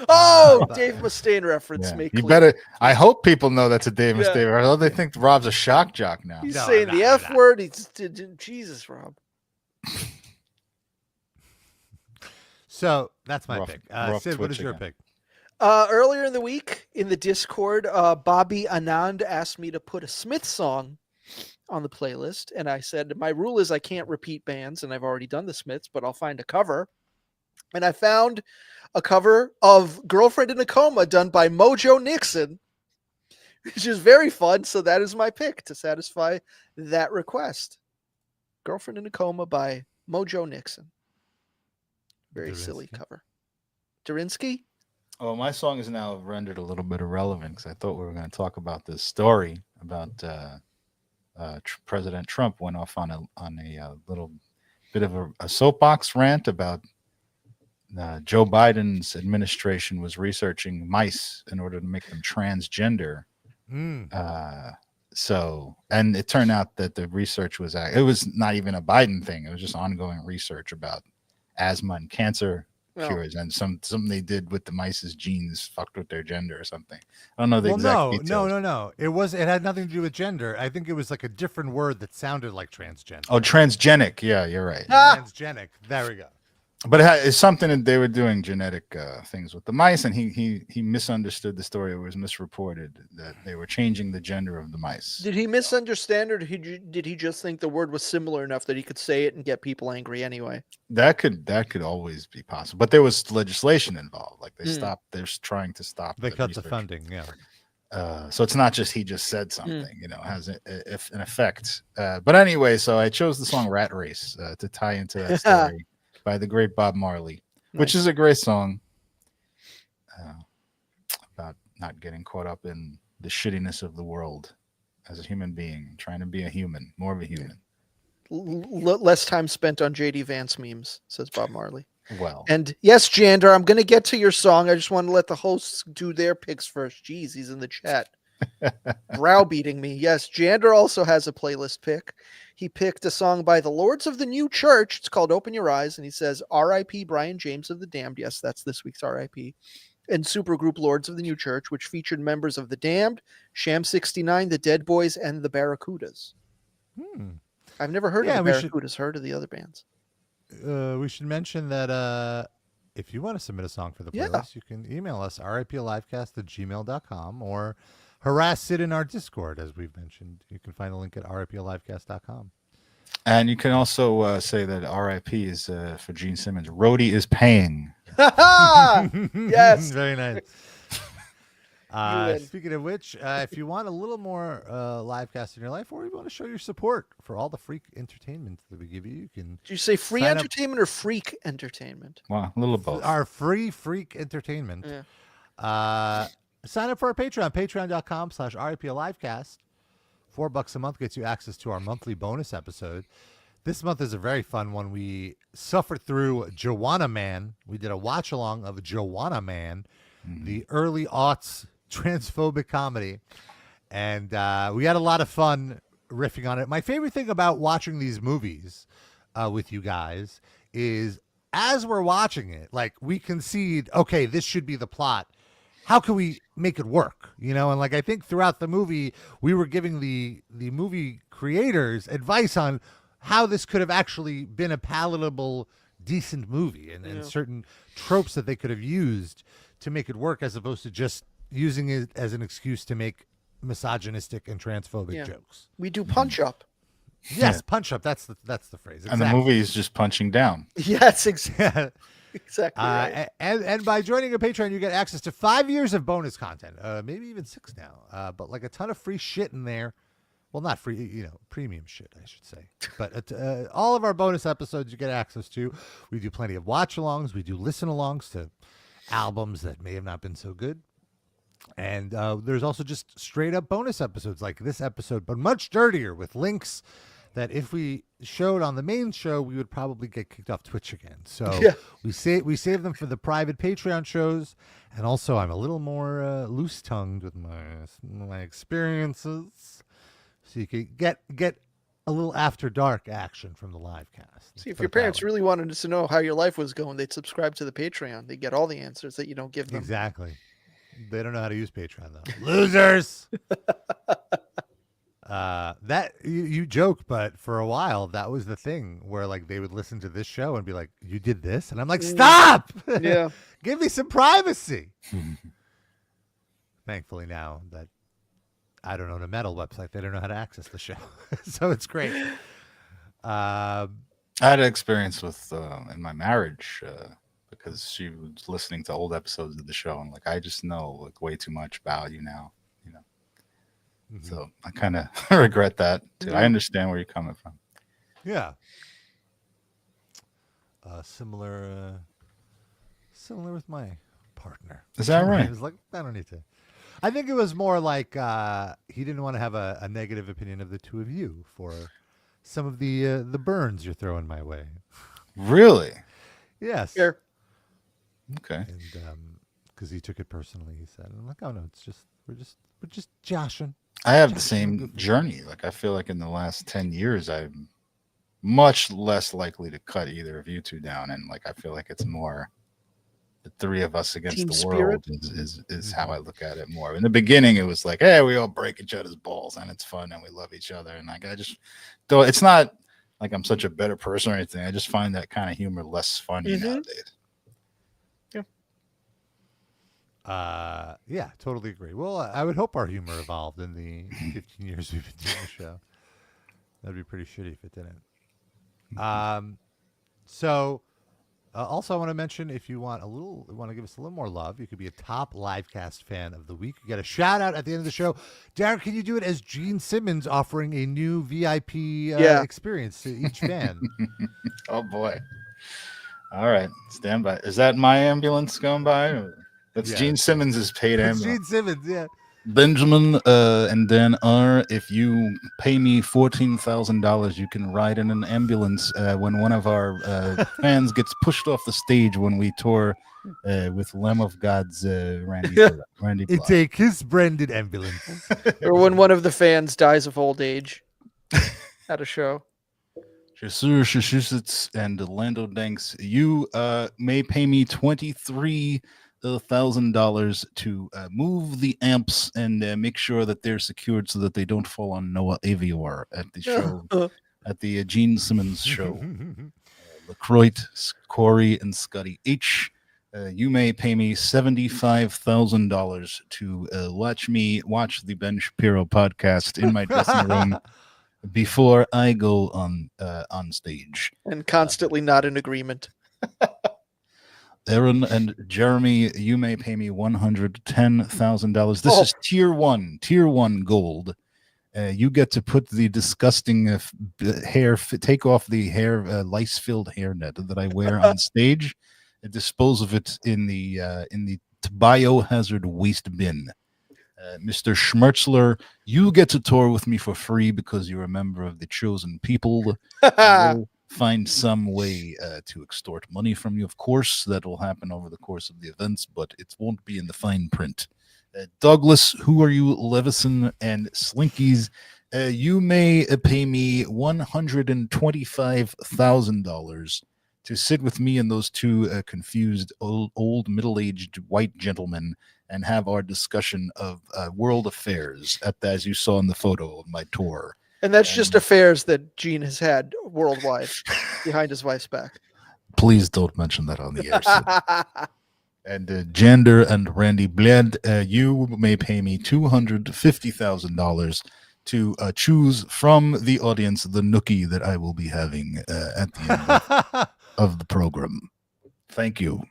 Oh, Dave Mustaine reference. Yeah. You better. I hope people know that's a Dave Mustaine. Or they think Rob's a shock jock now. He's saying the F word. He's Jesus, Rob. So that's my pick. Sid, what is your pick? Earlier in the week in the Discord, Bobby Anand asked me to put a Smith song on the playlist, and I said my rule is I can't repeat bands, and I've already done the Smiths, but I'll find a cover. And I found a cover of Girlfriend in a Coma done by Mojo Nixon, which is very fun. So that is my pick to satisfy that request. Girlfriend in a Coma by Mojo Nixon. Very silly cover. Durinsky? Oh, my song is now rendered a little bit irrelevant because I thought we were going to talk about this story about President Trump went off on a little bit of a soapbox rant about Joe Biden's administration was researching mice in order to make them transgender. And it turned out that the research was not even a Biden thing. It was just ongoing research about asthma and cancer cures, and something they did with the mice's genes fucked with their gender or something. I don't know the exact details. No. It had nothing to do with gender. I think it was like a different word that sounded like transgender. Oh, transgenic. Yeah, you're right. Transgenic. There we go. But it's something that they were doing genetic things with the mice, and he misunderstood the story. It was misreported that they were changing the gender of the mice. Did he misunderstand, or did he just think the word was similar enough that he could say it and get people angry anyway? That could always be possible, but there was legislation involved. Like they stopped. They're trying to stop. They cut the funding. Yeah. So it's not just he just said something. You know, has an effect. But anyway, so I chose the song "Rat Race" to tie into that story. By the great Bob Marley, which is a great song about not getting caught up in the shittiness of the world as a human being, trying to be a human, more of a human. Less time spent on JD Vance memes, says Bob Marley. Well, and yes, Jander, I'm going to get to your song. I just want to let the hosts do their picks first. Jeez, he's in the chat. Browbeating me. Yes, Jander also has a playlist pick. He picked a song by the Lords of the New Church. It's called Open Your Eyes. And he says, R.I.P. Brian James of the Damned. Yes, that's this week's R.I.P. And supergroup Lords of the New Church, which featured members of the Damned, Sham 69, the Dead Boys, and the Barracudas. I've never heard of the Barracudas. Heard of the other bands. We should mention that if you want to submit a song for the playlist, you can email us, riplivecast@gmail.com, or harass Sid in our Discord, as we've mentioned. You can find the link at riplivecast.com. And you can also say that RIP is for Gene Simmons. Rhodey is paying. Yes. Very nice. Speaking of which, if you want a little more Livecast in your life, or you want to show your support for all the freak entertainment that we give you, you can. Did you say free entertainment or freak entertainment? Well, a little of both. Our free freak entertainment. Yeah. Sign up for our Patreon, patreon.com/RIPLivecast. $4 a month gets you access to our monthly bonus episode. This month is a very fun one. We suffered through Joanna Man. We did a watch along of Joanna Man, the early aughts transphobic comedy. And we had a lot of fun riffing on it. My favorite thing about watching these movies with you guys is as we're watching it, like we concede, okay, this should be the plot. How can we make it work? You know, and like I think throughout the movie, we were giving the movie creators advice on how this could have actually been a palatable, decent movie, and certain tropes that they could have used to make it work, as opposed to just using it as an excuse to make misogynistic and transphobic jokes. We do punch up. Yes, punch up. That's the phrase. Exactly. And the movie is just punching down. Yes, exactly. Exactly. Right. And by joining a Patreon, you get access to 5 years of bonus content, maybe even 6 now. But like a ton of free shit in there. Well, not free, you know, premium shit, I should say. But all of our bonus episodes you get access to. We do plenty of watch-alongs. We do listen-alongs to albums that may have not been so good. And there's also just straight-up bonus episodes like this episode, but much dirtier, with links that if we showed on the main show, we would probably get kicked off Twitch again. So we save them for the private Patreon shows. And also, I'm a little more loose-tongued with my experiences. So you can get a little after dark action from the live cast. See, if your parents really wanted to know how your life was going, they'd subscribe to the Patreon. They get all the answers that you don't give them. Exactly. They don't know how to use Patreon, though. Losers! That you joke, but for a while, that was the thing where like they would listen to this show and be like, you did this? And I'm like, stop! Yeah. Give me some privacy. Thankfully now that I don't own a metal website, they don't know how to access the show. So it's great. I had an experience with in my marriage because she was listening to old episodes of the show, and like I just know like way too much about you now, you know. So I kind of regret that too. I understand where you're coming from. Yeah. Similar with my partner. Is that right? He was like, I don't need to. I think it was more like he didn't want to have a negative opinion of the two of you for some of the burns you're throwing my way. Really? Yes. Sure. Okay. And because he took it personally, he said, and I'm like, oh no, we're just joshing. I have the same journey. Like I feel like in the last 10 years, I'm much less likely to cut either of you two down, and like I feel like it's more the three of us against Team the spirit. world is how I look at it more. In the beginning, it was like, hey, we all break each other's balls and it's fun and we love each other, and like I just though it's not like I'm such a better person or anything. I just find that kind of humor less funny nowadays. Yeah, totally agree. Well, I would hope our humor evolved in the 15 years we've been doing the show. That'd be pretty shitty if it didn't. Also, I want to mention, if you want to give us a little more love, you could be a top Livecast fan of the week. You get a shout out at the end of the show. Darren, can you do it as Gene Simmons offering a new VIP experience to each fan? Oh boy! All right, stand by. Is that my ambulance going by? That's Gene Simmons' paid ambulance. Gene Simmons, yeah. Benjamin and Dan R. If you pay me $14,000, you can ride in an ambulance when one of our fans gets pushed off the stage when we tour with Lamb of God's Randy. It's a Kiss-branded ambulance. Or when one of the fans dies of old age at a show. Massachusetts and Lando Danks, you may pay me $23,000 to move the amps and make sure that they're secured so that they don't fall on Noah Avior at the show, at the Gene Simmons show. LaCroix, Corey, and Scotty H. You may pay me $75,000 to watch the Ben Shapiro podcast in my dressing room before I go on stage. And constantly not in agreement. Aaron and Jeremy, you may pay me $110,000. This is tier one gold. You get to put the disgusting take off the lice-filled hairnet that I wear on stage, and dispose of it in the biohazard waste bin. Mr. Schmertzler, you get to tour with me for free because you're a member of the chosen people. We'll find some way to extort money from you. Of course, that will happen over the course of the events, but it won't be in the fine print. Douglas, who are you, Levison and Slinkies? You may pay me $125,000 to sit with me and those two confused old middle-aged white gentlemen and have our discussion of world affairs, as you saw in the photo of my tour. And that's just affairs that Gene has had worldwide behind his wife's back. Please don't mention that on the air. And Jander and Randy Bled, you may pay me $250,000 to choose from the audience the nookie that I will be having at the end of the program. Thank you.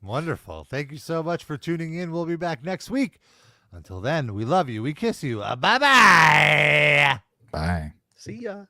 Wonderful. Thank you so much for tuning in. We'll be back next week. Until then, we love you. We kiss you. Bye-bye. Bye. See ya.